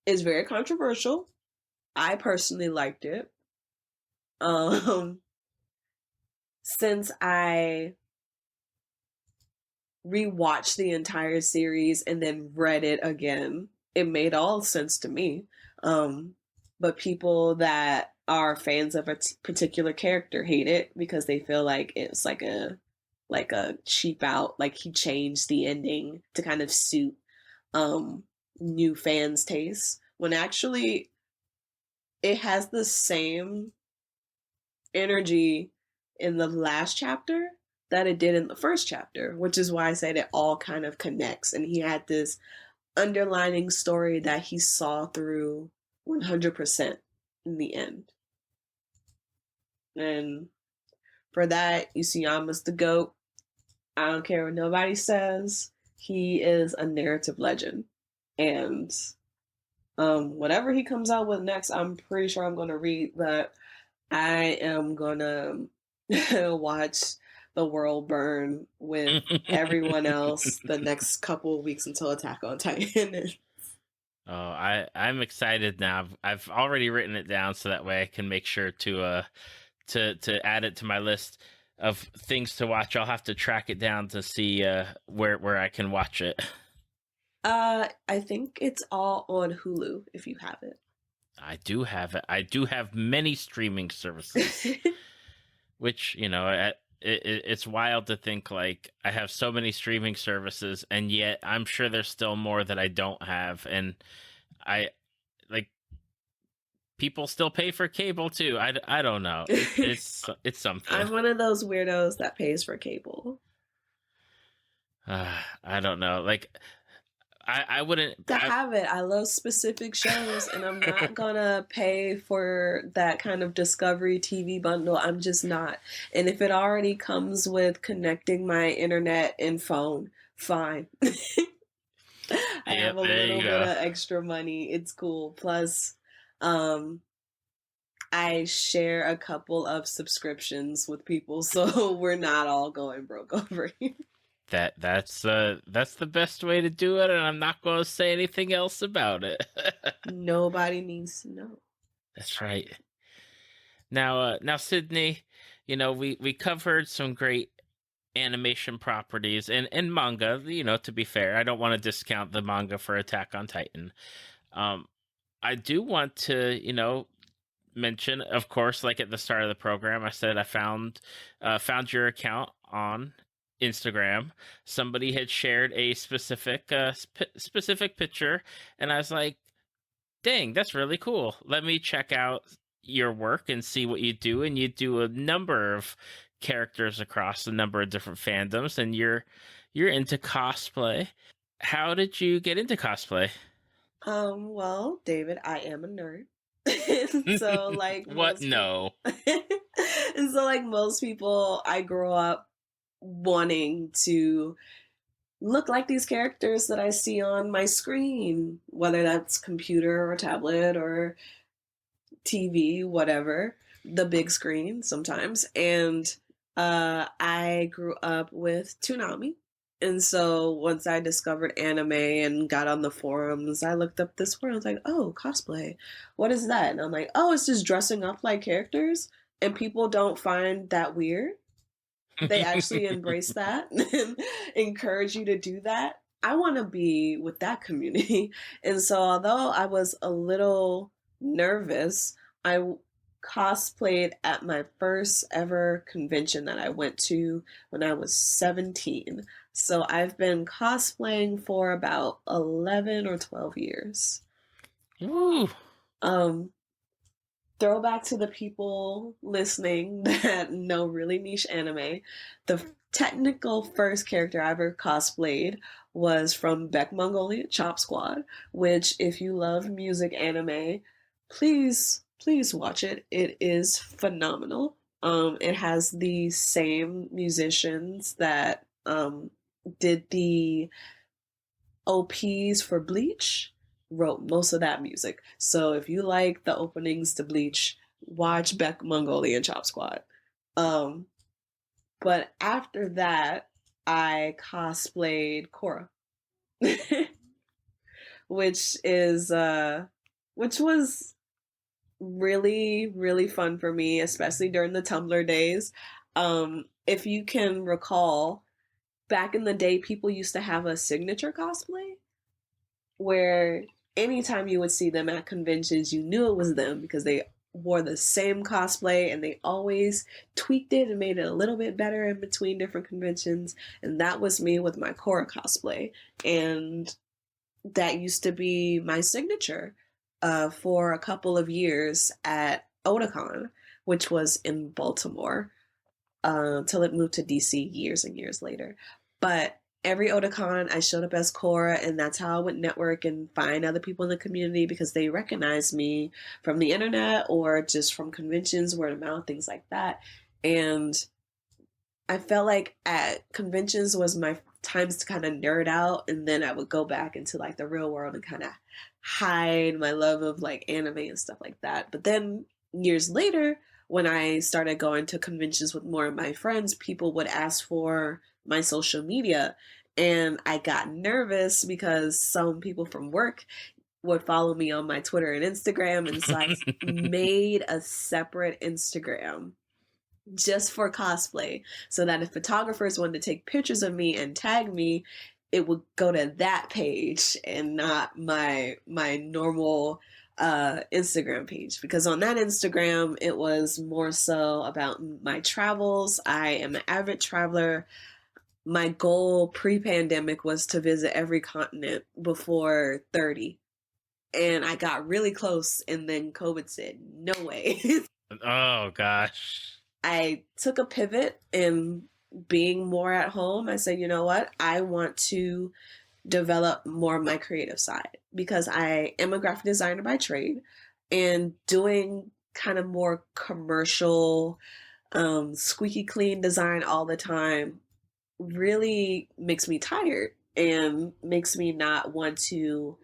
is very controversial. I personally liked it. Since I rewatched the entire series and then read it again, it made all sense to me. But people that are fans of a particular character hate it because they feel like it's like a cheap out, like he changed the ending to kind of suit new fans' tastes, when actually it has the same energy in the last chapter that it did in the first chapter, which is why I said it all kind of connects. And he had this underlining story that he saw through 100% in the end. And for that, Isayama's the GOAT. I don't care what nobody says. He is a narrative legend. And whatever he comes out with next, I'm pretty sure I'm going to read, but I am going to watch the world burn with everyone else the next couple of weeks until Attack on Titan. Oh, I'm excited now. I've already written it down so that way I can make sure to add it to my list of things to watch. I'll have to track it down to see where I can watch it. I think it's all on Hulu if you have I do have it. I do have many streaming services, it. which it's wild to think like I have so many streaming services, and yet I'm sure there's still more that I don't have, and I like people still pay for cable too. I don't know. It's something. I'm one of those weirdos that pays for cable. I don't know. Like I wouldn't To have it. I love specific shows, and I'm not gonna pay for that kind of Discovery TV bundle. I'm just not. And if it already comes with connecting my internet and phone, fine. I have a little bit of extra money. It's cool. Plus, I share a couple of subscriptions with people, so we're not all going broke over here. That's the best way to do it, and I'm not going to say anything else about it. Nobody needs to know. That's right. Now, Sydney, we covered some great animation properties and manga. To be fair, I don't want to discount the manga for Attack on Titan. I do want to, mention, of course, like at the start of the program, I said I found your account on Instagram. Somebody had shared a specific specific picture, and I was like, dang, that's really cool. Let me check out your work and see what you do. And you do a number of characters across a number of different fandoms, and you're into cosplay. How did you get into cosplay? Well, David, I am a nerd. So like what? No. And so like most people, I grew up wanting to look like these characters that I see on my screen, whether that's computer or tablet or TV, whatever, the big screen sometimes. And I grew up with Toonami. And so once I discovered anime and got on the forums, I looked up this word. I was like, oh, cosplay. What is that? And I'm like, oh, it's just dressing up like characters. And people don't find that weird. They actually embrace that and encourage you to do that. I want to be with that community. And so although I was a little nervous, I cosplayed at my first ever convention that I went to when I was 17. So I've been cosplaying for about 11 or 12 years. Ooh. Throwback to the people listening that know really niche anime. The technical first character I ever cosplayed was from Beck Mongolian Chop Squad, which if you love music anime, please watch it. It is phenomenal. It has the same musicians that did the OPs for Bleach, wrote most of that music. So if you like the openings to Bleach, watch Beck Mongolian Chop Squad. But after that, I cosplayed Korra, which was really, really fun for me, especially during the Tumblr days. If you can recall, back in the day, people used to have a signature cosplay where anytime you would see them at conventions, you knew it was them because they wore the same cosplay and they always tweaked it and made it a little bit better in between different conventions. And that was me with my Korra cosplay. And that used to be my signature for a couple of years at Otakon, which was in Baltimore, till it moved to DC years and years later. But every Otakon, I showed up as Korra, and that's how I would network and find other people in the community because they recognized me from the internet or just from conventions, word of mouth, things like that. And I felt like at conventions was my times to kind of nerd out, and then I would go back into like the real world and kind of hide my love of like anime and stuff like that. But then years later, when I started going to conventions with more of my friends, people would ask for my social media. And I got nervous because some people from work would follow me on my Twitter and Instagram. And so I made a separate Instagram just for cosplay so that if photographers wanted to take pictures of me and tag me, it would go to that page and not my normal Instagram page, because on that Instagram it was more so about my travels. I am an avid traveler. My goal pre-pandemic was to visit every continent before 30, and I got really close, and then COVID said no way. Oh gosh. I took a pivot in being more at home. I said, you know what? I want to develop more of my creative side because I am a graphic designer by trade, and doing kind of more commercial, squeaky clean design all the time really makes me tired and makes me not want to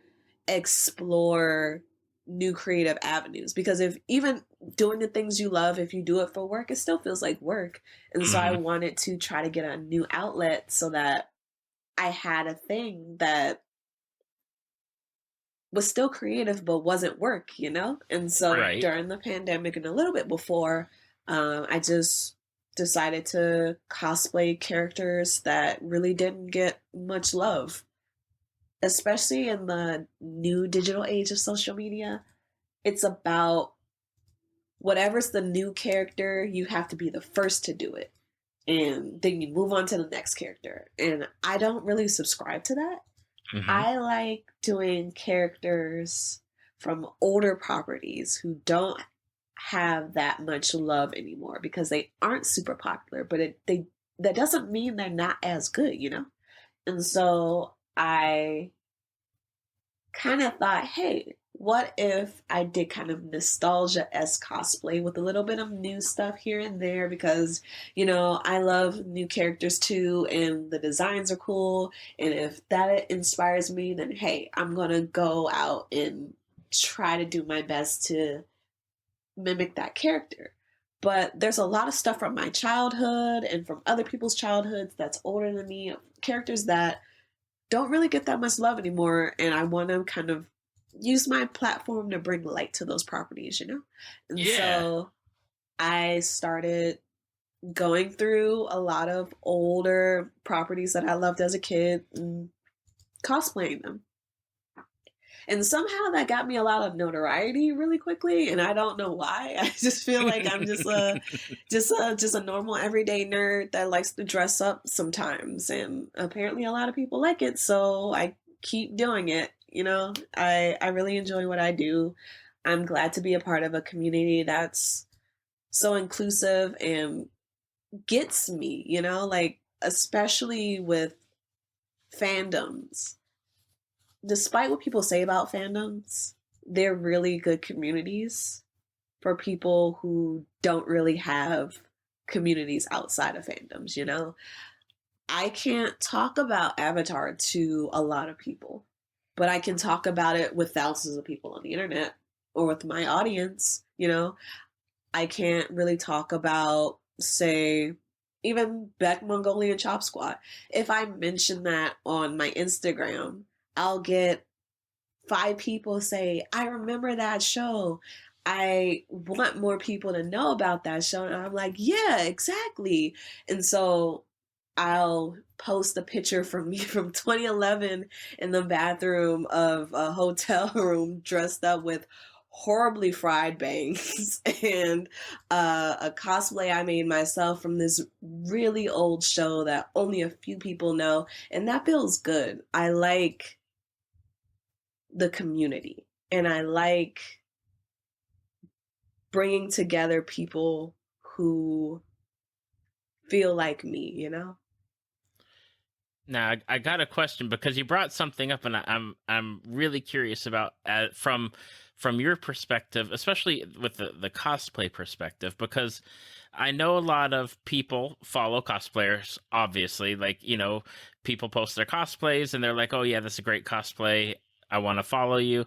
explore new creative avenues, because if even doing the things you love, if you do it for work, it still feels like work. And so I Hmm. wanted to try to get a new outlet so that I had a thing that was still creative but wasn't work, you know? And so Right. during the pandemic and a little bit before, I just decided to cosplay characters that really didn't get much love, especially in the new digital age of social media. It's about whatever's the new character, you have to be the first to do it. And then you move on to the next character. And I don't really subscribe to that. Hmm. I like doing characters from older properties who don't have that much love anymore because they aren't super popular, but they that doesn't mean they're not as good, you know? And so I kind of thought, hey, what if I did kind of nostalgia esque cosplay with a little bit of new stuff here and there? Because, you know, I love new characters too, and the designs are cool. And if that inspires me, then hey, I'm going to go out and try to do my best to mimic that character. But there's a lot of stuff from my childhood and from other people's childhoods that's older than me, characters that don't really get that much love anymore, and I want to kind of use my platform to bring light to those properties, you know? And Yeah. so I started going through a lot of older properties that I loved as a kid and cosplaying them. And somehow that got me a lot of notoriety really quickly, and I don't know why. I just feel like I'm just a normal everyday nerd that likes to dress up sometimes, and apparently a lot of people like it, so I keep doing it. You know, I really enjoy what I do. I'm glad to be a part of a community that's so inclusive and gets me, you know, like especially with fandoms. Despite what people say about fandoms, they're really good communities for people who don't really have communities outside of fandoms, you know? I can't talk about Avatar to a lot of people, but I can talk about it with thousands of people on the internet or with my audience, you know? I can't really talk about, say, even Beck Mongolian Chop Squad. If I mention that on my Instagram, I'll get 5 people say, I remember that show. I want more people to know about that show. And I'm like, yeah, exactly. And so I'll post a picture from me from 2011 in the bathroom of a hotel room dressed up with horribly fried bangs and a cosplay I made myself from this really old show that only a few people know. And that feels good. I like the community, and I like bringing together people who feel like me, you know? Now I got a question because you brought something up, and I'm really curious about from your perspective, especially with the cosplay perspective, because I know a lot of people follow cosplayers. Obviously, like people post their cosplays and they're like, "Oh yeah, that's a great cosplay. I want to follow you."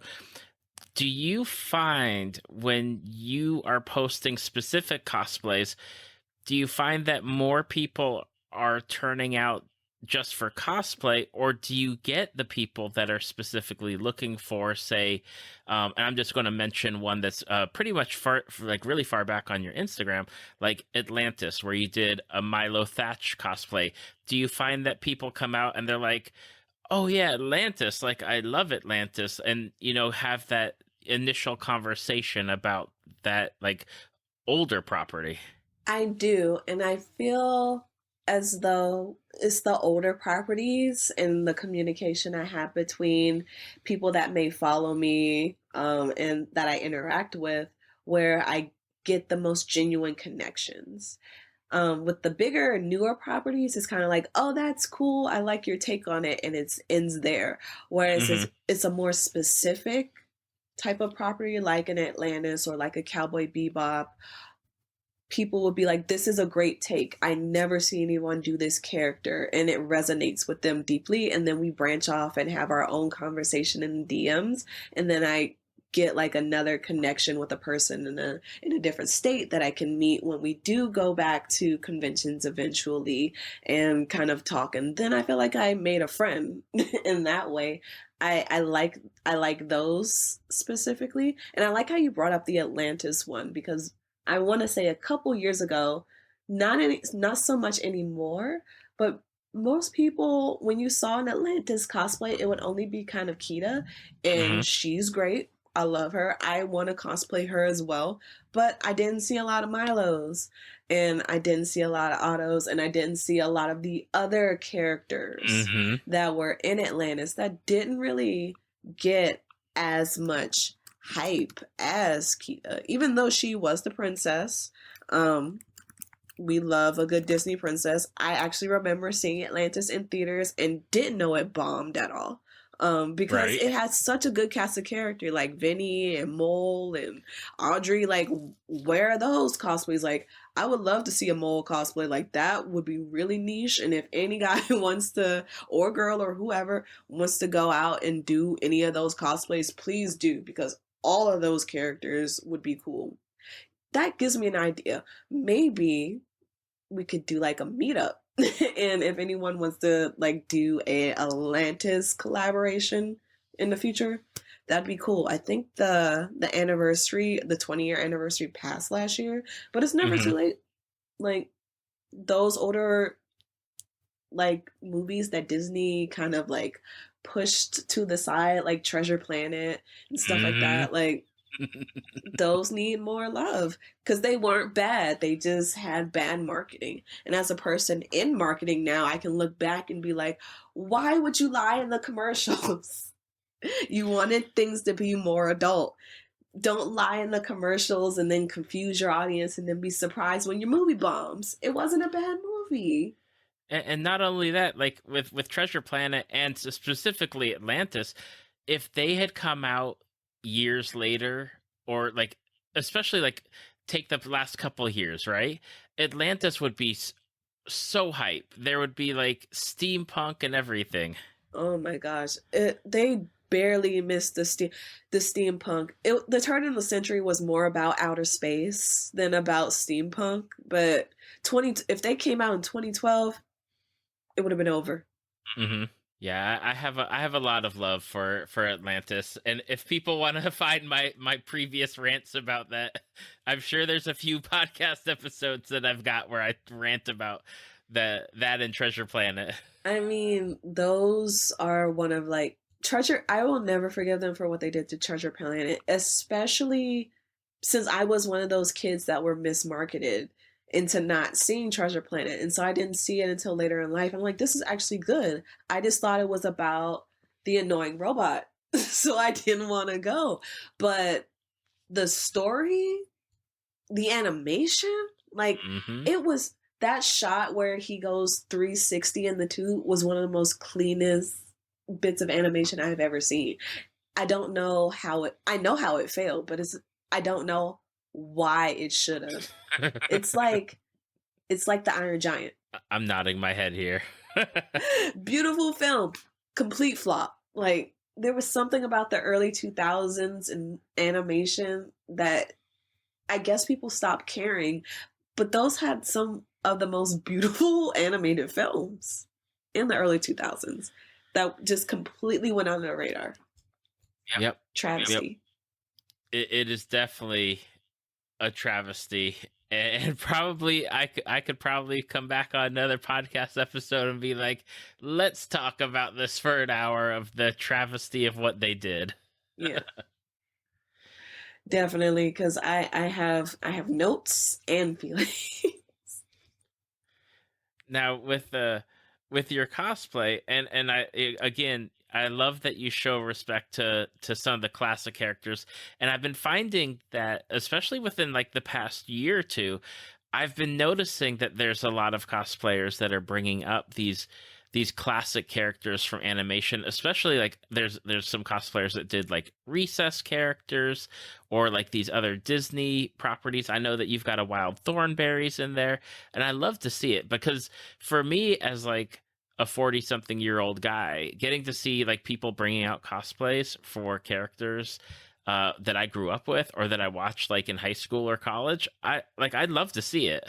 Do you find when you are posting specific cosplays, do you find that more people are turning out just for cosplay, or do you get the people that are specifically looking for, say, and I'm just going to mention one that's pretty much far, like really far back on your Instagram, like Atlantis, where you did a Milo Thatch cosplay. Do you find that people come out and they're like, oh yeah, Atlantis, like I love Atlantis, and have that initial conversation about that like older property? I do, and I feel as though it's the older properties and the communication I have between people that may follow me and that I interact with where I get the most genuine connections. With the bigger, newer properties, it's kind of like, oh, that's cool. I like your take on it, and it ends there. Whereas Hmm. it's a more specific type of property, like an Atlantis or like a Cowboy Bebop. People would be like, this is a great take. I never see anyone do this character, and it resonates with them deeply. And then we branch off and have our own conversation in DMs. And then I get like another connection with a person in a different state that I can meet when we do go back to conventions eventually and kind of talk. And then I feel like I made a friend in that way. I like those specifically. And I like how you brought up the Atlantis one because I want to say a couple years ago, not so much anymore, but most people, when you saw an Atlantis cosplay, it would only be kind of Kita, Hmm. and she's great. I love her. I want to cosplay her as well, but I didn't see a lot of Milos, and I didn't see a lot of Autos, and I didn't see a lot of the other characters Hmm. that were in Atlantis that didn't really get as much hype as Kita, even though she was the princess. Um, we love a good Disney princess. I actually remember seeing Atlantis in theaters and didn't know it bombed at all. Because Right. it has such a good cast of character like Vinny and Mole and Audrey. Like, where are those cosplays? Like, I would love to see a Mole cosplay. Like, that would be really niche. And if any guy wants to, or girl or whoever wants to go out and do any of those cosplays, please do because all of those characters would be cool. That gives me an idea. Maybe we could do like a meetup. And if anyone wants to like do a Atlantis collaboration in the future, that'd be cool. I think the anniversary, the 20-year anniversary passed last year, but it's never Hmm. too late. Like those older like movies that Disney kind of like pushed to the side, like Treasure Planet and stuff like Hmm. that. Like those need more love because they weren't bad. They just had bad marketing. And as a person in marketing now, I can look back and be like, why would you lie in the commercials? You wanted things to be more adult. Don't lie in the commercials and then confuse your audience and then be surprised when your movie bombs. It wasn't a bad movie. And not only that, like with Treasure Planet and specifically Atlantis, if they had come out years later, or like especially like take the last couple of years, right? Atlantis would be so hype. There would be like steampunk and everything. Oh my gosh. They barely missed the steampunk. The turn of the century was more about outer space than about steampunk, but 20 if they came out in 2012, it would have been over. Hmm. Yeah, I have a lot of love for Atlantis, and if people want to find my previous rants about that, I'm sure there's a few podcast episodes that I've got where I rant about that and Treasure Planet. I mean, those are one of like Treasure. I will never forgive them for what they did to Treasure Planet, especially since I was one of those kids that were mismarketed into not seeing Treasure Planet. And so I didn't see it until later in life. I'm like, this is actually good. I just thought it was about the annoying robot. So I didn't want to go. But the story, the animation, like Hmm. it was that shot where he goes 360 in the tube was one of the most cleanest bits of animation I've ever seen. I know how it failed, but I don't know why it should have. It's like it's like the Iron Giant. I'm nodding my head here. Beautiful film, complete flop. Like there was something about the early 2000s in animation that I guess people stopped caring, but those had some of the most beautiful animated films in the early 2000s that just completely went under the radar. Yep. Yep. Travesty. It is definitely a travesty. And probably I could probably come back on another podcast episode and be like, let's talk about this for an hour of the travesty of what they did. Yeah. Definitely, because I have notes and feelings. Now with your cosplay, and again, I love that you show respect to some of the classic characters, and I've been finding that especially within like the past year or two, I've been noticing that there's a lot of cosplayers that are bringing up these classic characters from animation, especially like there's some cosplayers that did like recess characters or like these other Disney properties. I know that you've got a Wild Thornberries in there, and I love to see it because for me as like a 40 something year old guy, getting to see like people bringing out cosplays for characters that I grew up with or that I watched like in high school or college, I'd love to see it.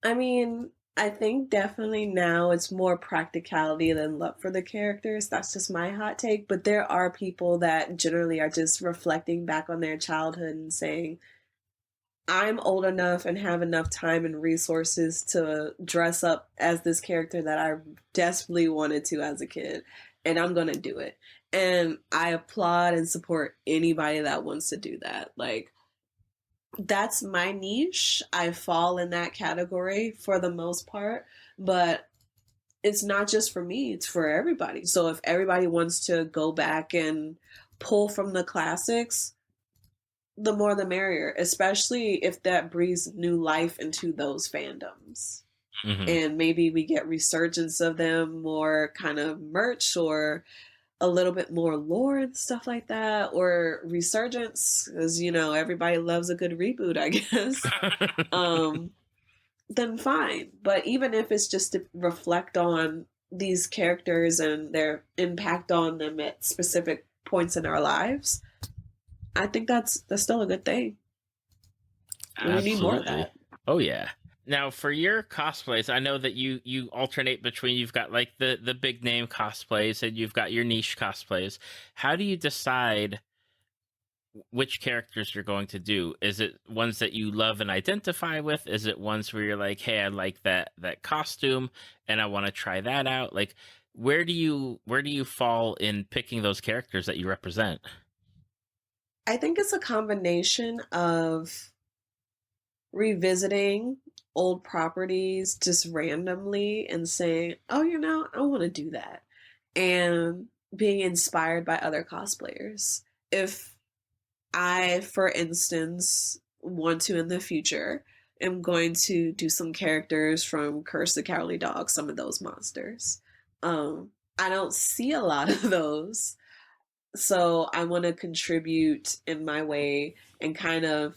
I mean, I think definitely now it's more practicality than love for the characters. That's just my hot take. But there are people that generally are just reflecting back on their childhood and saying, I'm old enough and have enough time and resources to dress up as this character that I desperately wanted to as a kid, and I'm going to do it. And I applaud and support anybody that wants to do that. Like, that's my niche. I fall in that category for the most part, but it's not just for me, it's for everybody. So if everybody wants to go back and pull from the classics, the more the merrier, especially if that breathes new life into those fandoms. Hmm. And maybe we get resurgence of them, more kind of merch or a little bit more lore and stuff like that, or resurgence, because everybody loves a good reboot, I guess. um, then fine. But even if it's just to reflect on these characters and their impact on them at specific points in our lives, I think that's still a good thing. We need more of Absolutely. that. Oh yeah. Now for your cosplays, I know that you alternate between you've got like the big name cosplays and you've got your niche cosplays. How do you decide which characters you're going to do? Is it ones that you love and identify with? Is it ones where you're like, "Hey, I like that costume and I want to try that out?" Like where do you fall in picking those characters that you represent? I think it's a combination of revisiting old properties just randomly and saying, oh, I want to do that. And being inspired by other cosplayers. If I, for instance, want to in the future, am going to do some characters from Curse the Cowardly Dog, some of those monsters. I don't see a lot of those. So I want to contribute in my way and kind of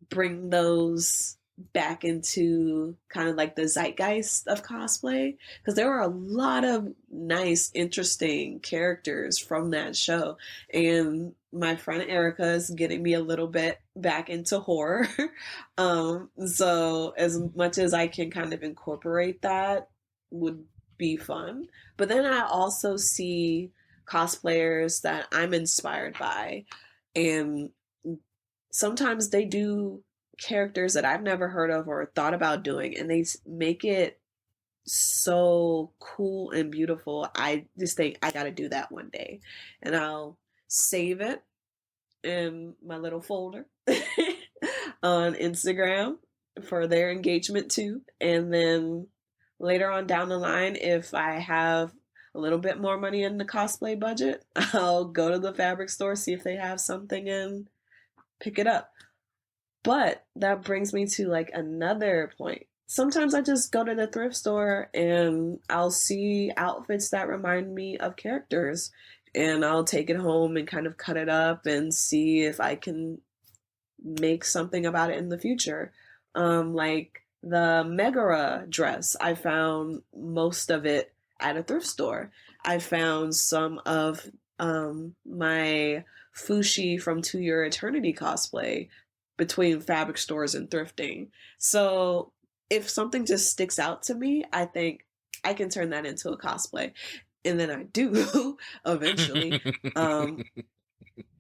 bring those back into kind of like the zeitgeist of cosplay, because there were a lot of nice interesting characters from that show, and my friend Erica is getting me a little bit back into horror. So as much as I can kind of incorporate that would be fun, but then I also see cosplayers that I'm inspired by, and sometimes they do characters that I've never heard of or thought about doing, and they make it so cool and beautiful. I just think I got to do that one day, and I'll save it in my little folder on Instagram for their engagement too. And then later on down the line, if I have a little bit more money in the cosplay budget, I'll go to the fabric store, see if they have something, and pick it up. But that brings me to like another point. Sometimes I just go to the thrift store and I'll see outfits that remind me of characters, and I'll take it home and kind of cut it up and see if I can make something about it in the future. Like the Megara dress, I found most of it at a thrift store. I found some of my Fushi from To Your Eternity cosplay between fabric stores and thrifting. So if something just sticks out to me, I think I can turn that into a cosplay. And then I do eventually.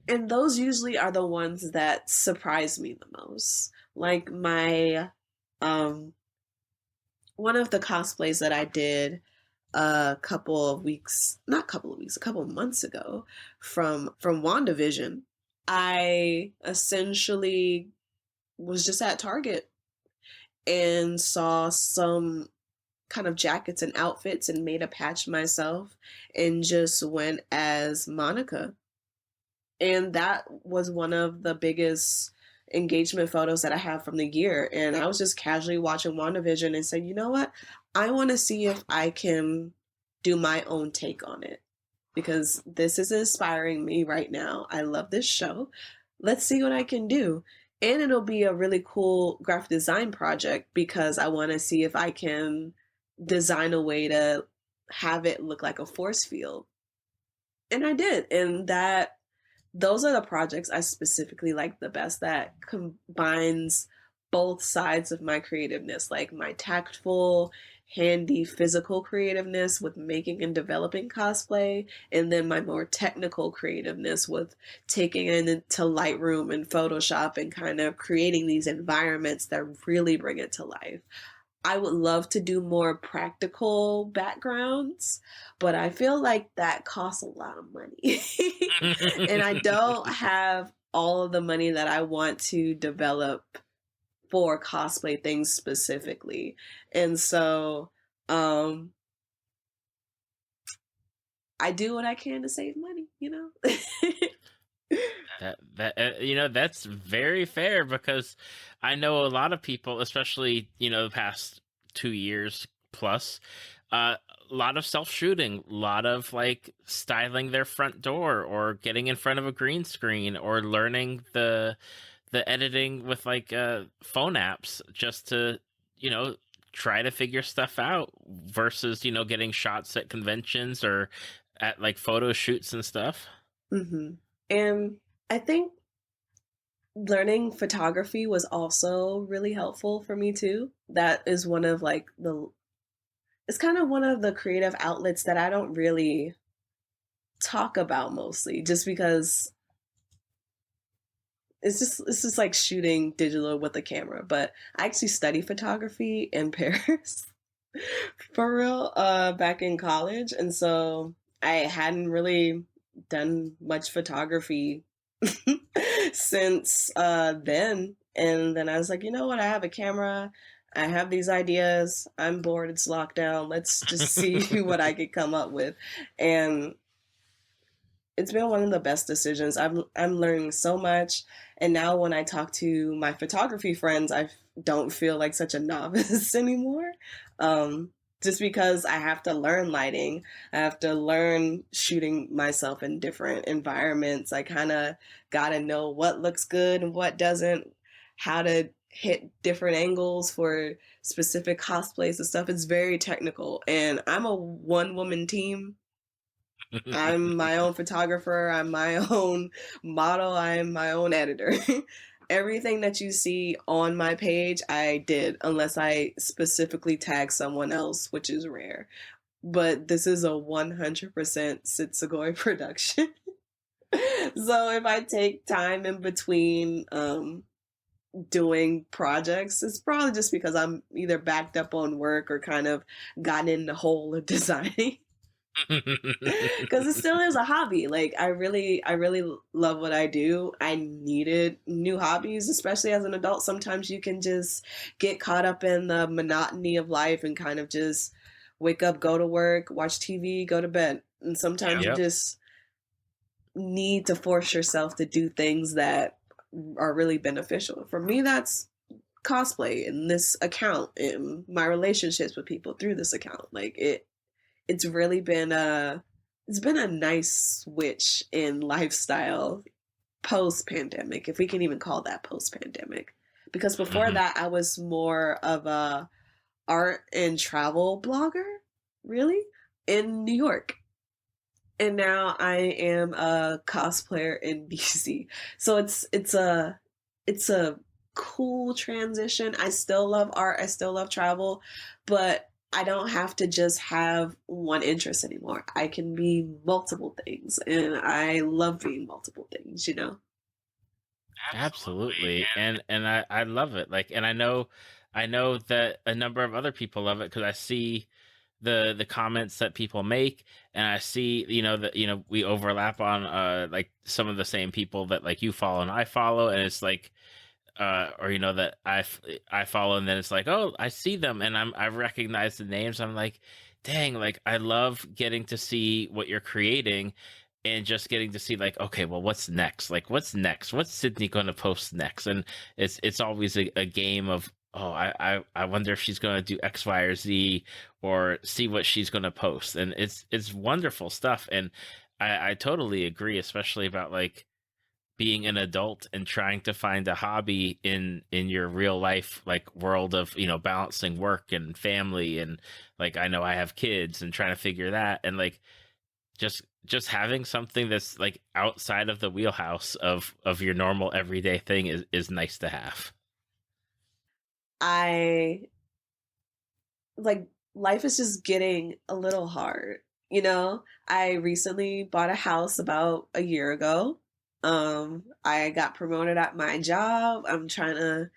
And those usually are the ones that surprise me the most. Like my um one of the cosplays that I did a couple of weeks, not couple of weeks, a couple of months ago from WandaVision. I essentially was just at Target and saw some kind of jackets and outfits and made a patch myself and just went as Monica. And that was one of the biggest engagement photos that I have from the year. And I was just casually watching WandaVision and said, you know what? I want to see if I can do my own take on it because this is inspiring me right now. I love this show. Let's see what I can do. And it'll be a really cool graphic design project because I want to see if I can design a way to have it look like a force field. And I did. And that those are the projects I specifically like the best that combines both sides of my creativeness, like my tactful, handy, physical creativeness with making and developing cosplay, and then my more technical creativeness with taking it into Lightroom and Photoshop and kind of creating these environments that really bring it to life. I would love to do more practical backgrounds, but I feel like that costs a lot of money. And I don't have all of the money that I want to develop for cosplay things specifically. And so I do what I can to save money, you know? That's very fair because I know a lot of people, especially the past 2 years plus, a lot of self shooting, a lot of like styling their front door or getting in front of a green screen or learning the editing with like phone apps just to you know try to figure stuff out versus getting shots at conventions or at like photo shoots and stuff. Mm-hmm. And I think learning photography was also really helpful for me too. That is one of like the it's kind of one of the creative outlets that I don't really talk about mostly just because it's just like shooting digital with a camera, but I actually study photography in Paris for real back in college, and so I hadn't really done much photography since then. And then I was like, you know what? I have a camera. I have these ideas. I'm bored. It's lockdown. Let's just see what I could come up with. And it's been one of the best decisions. I'm learning so much, and now when I talk to my photography friends, I don't feel like such a novice anymore. Just because I have to learn lighting, I have to learn shooting myself in different environments. I kind of got to know what looks good and what doesn't, how to hit different angles for specific cosplays and stuff. It's very technical, and I'm a one woman team. I'm my own photographer, I'm my own model, I'm my own editor. Everything that you see on my page, I did, unless I specifically tag someone else, which is rare. But this is a 100% SydSugoi production. So if I take time in between doing projects, it's probably just because I'm either backed up on work or kind of gotten in the hole of designing. Because it still is a hobby. Like I really love what I do. I needed new hobbies, especially as an adult. Sometimes you can just get caught up in the monotony of life and kind of just wake up, go to work, watch TV, go to bed. And sometimes you Yep. just need to force yourself to do things that are really beneficial. For me, that's cosplay and this account and my relationships with people through this account. Like it's really been a nice switch in lifestyle post pandemic, if we can even call that post pandemic. Because before Mhm. that I was more of a art and travel blogger, really, in New York. and now I am a cosplayer in DC. So it's a cool transition. I still love art, I still love travel, but I don't have to just have one interest anymore. I can be multiple things, and I love being multiple things, you know? Absolutely. And I love it. Like, and I know that a number of other people love it because I see the comments that people make, and I see, you know, that, you know, we overlap on like some of the same people that like you follow and I follow, and it's like or you know that I follow, and then it's like, oh, I see them and I recognize the names. I'm like, dang, like I love getting to see what you're creating, and just getting to see like, okay, well, what's next? Like, what's next? What's Sydney going to post next? And it's always a game of, oh, I wonder if she's going to do X, Y, or Z, or see what she's going to post, and it's wonderful stuff. And I totally agree, especially about like being an adult and trying to find a hobby in your real life like world of, you know, balancing work and family, and like I know I have kids and trying to figure that, and like just having something that's like outside of the wheelhouse of your normal everyday thing is nice to have. I like life is just getting a little hard, you know? I recently bought a house about a year ago. I got promoted at my job. I'm trying to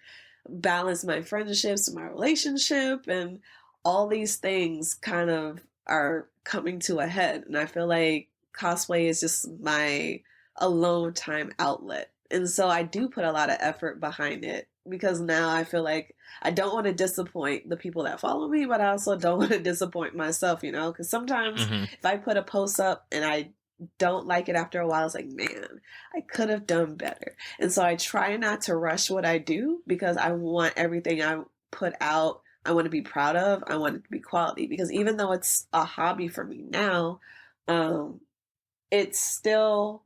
balance my friendships, my relationship, and all these things kind of are coming to a head. And I feel like cosplay is just my alone time outlet. And so I do put a lot of effort behind it because now I feel like I don't want to disappoint the people that follow me, but I also don't want to disappoint myself, you know? Because sometimes Hmm. if I put a post up and I don't like it after a while, it's like, man, I could have done better. And so I try not to rush what I do because I want everything I put out, I want to be proud of, I want it to be quality. Because even though it's a hobby for me now, um, it's still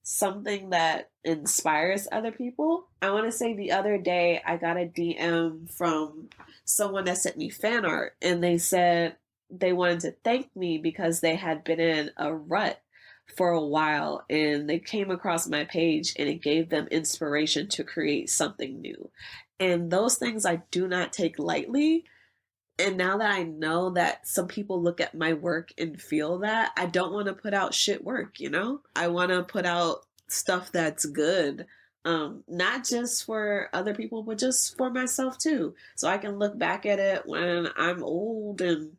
something that inspires other people. I want to say the other day I got a DM from someone that sent me fan art, and they said they wanted to thank me because they had been in a rut for a while and they came across my page and it gave them inspiration to create something new. And those things I do not take lightly, and now that I know that some people look at my work and feel that, I don't want to put out shit work, you know? I want to put out stuff that's good. Not just for other people, but just for myself too. So I can look back at it when I'm old and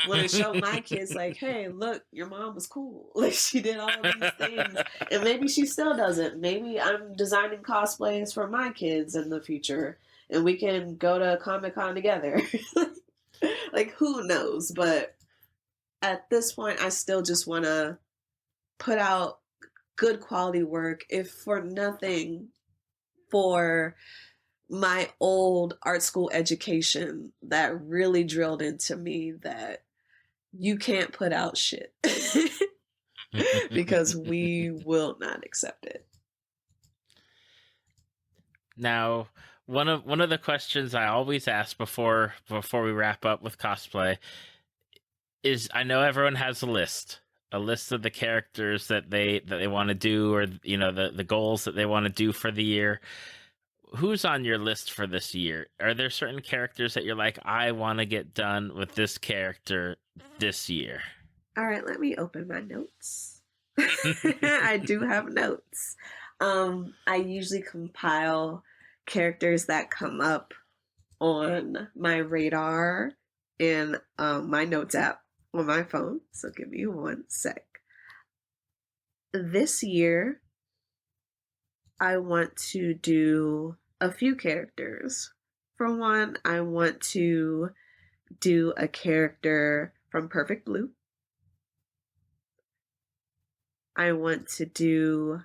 want to show my kids, like, hey, look, your mom was cool. Like, she did all of these things. And maybe she still doesn't. Maybe I'm designing cosplays for my kids in the future and we can go to Comic Con together. Like, who knows? But at this point, I still just want to put out good quality work, if for nothing, for my old art school education that really drilled into me that you can't put out shit because we will not accept it. Now, one of the questions I always ask before we wrap up with cosplay is, I know everyone has a list of the characters that they want to do, or you know, the goals that they want to do for the year. Who's on your list for this year? Are there certain characters that you're like, I want to get done with this character this year? All right, let me open my notes. I do have notes. I usually compile characters that come up on my radar in my notes app on my phone. So give me one sec. This year, I want to do a few characters. For one, I want to do a character from Perfect Blue. I want to do.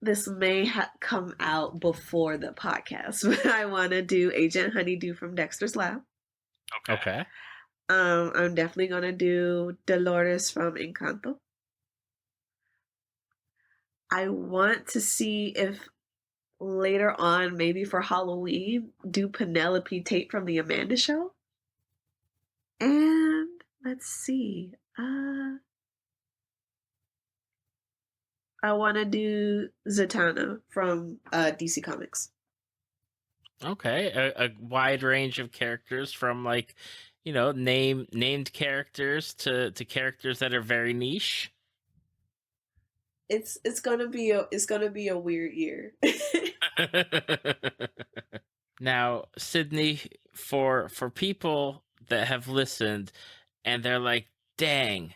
This may come out before the podcast, but I want to do Agent Honeydew from Dexter's Lab. Okay. I'm definitely going to do Dolores from Encanto. I want to see if later on, maybe for Halloween, do Penelope Tate from The Amanda Show. And Let's see. I want to do Zatanna from DC Comics. Okay, a wide range of characters from like, named characters to characters that are very niche. It's gonna be a weird year. Now, Sydney, for people that have listened and they're like, "Dang,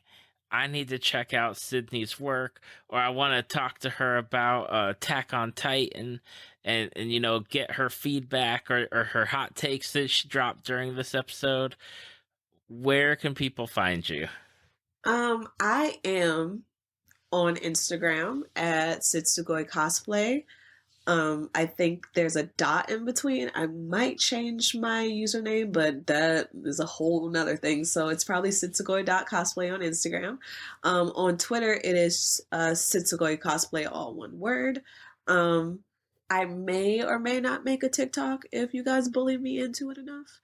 I need to check out Sydney's work," or "I want to talk to her about Attack on Titan," and get her feedback or her hot takes that she dropped during this episode. Where can people find you? I am on Instagram at SydSugoi.Cosplay. I think there's a dot in between. I might change my username, but that is a whole nother thing. So it's probably SydSugoi.Cosplay on Instagram. On Twitter, it is SydSugoi.Cosplay, all one word. I may or may not make a TikTok if you guys bully me into it enough.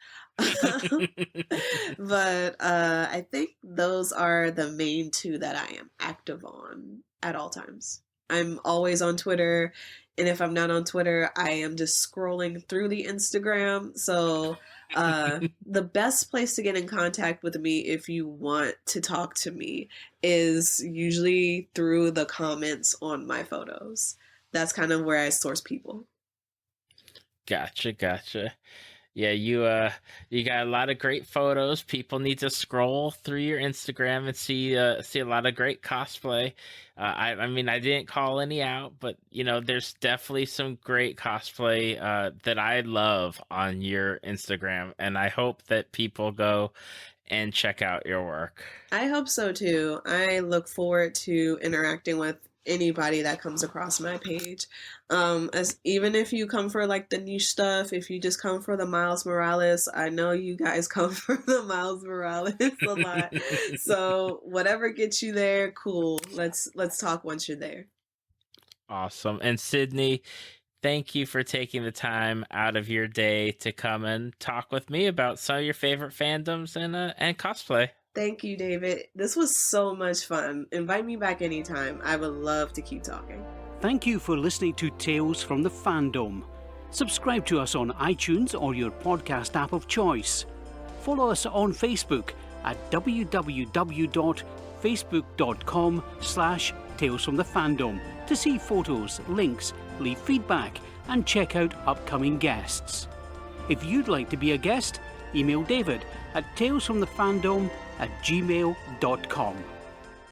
But I think those are the main two that I am active on at all times. I'm always on Twitter, and if I'm not on Twitter, I am just scrolling through the Instagram. So the best place to get in contact with me if you want to talk to me is usually through the comments on my photos. That's kind of where I source people. Gotcha. Yeah, you got a lot of great photos. People need to scroll through your Instagram and see a lot of great cosplay. I mean, I didn't call any out, but there's definitely some great cosplay that I love on your Instagram, and I hope that people go and check out your work. I hope so too. I look forward to interacting with anybody that comes across my page. As even if you come for like the niche stuff, if you just come for the Miles Morales, I know you guys come for the Miles Morales a lot. So whatever gets you there, cool. Let's talk once you're there. Awesome. And Sydney, thank you for taking the time out of your day to come and talk with me about some of your favorite fandoms and cosplay. Thank you, David. This was so much fun. Invite me back anytime. I would love to keep talking. Thank you for listening to Tales from the Fandom. Subscribe to us on iTunes or your podcast app of choice. Follow us on Facebook at www.facebook.com/Tales from the Fandom to see photos, links, leave feedback, and check out upcoming guests. If you'd like to be a guest, email David at talesfromthefandom@gmail.com.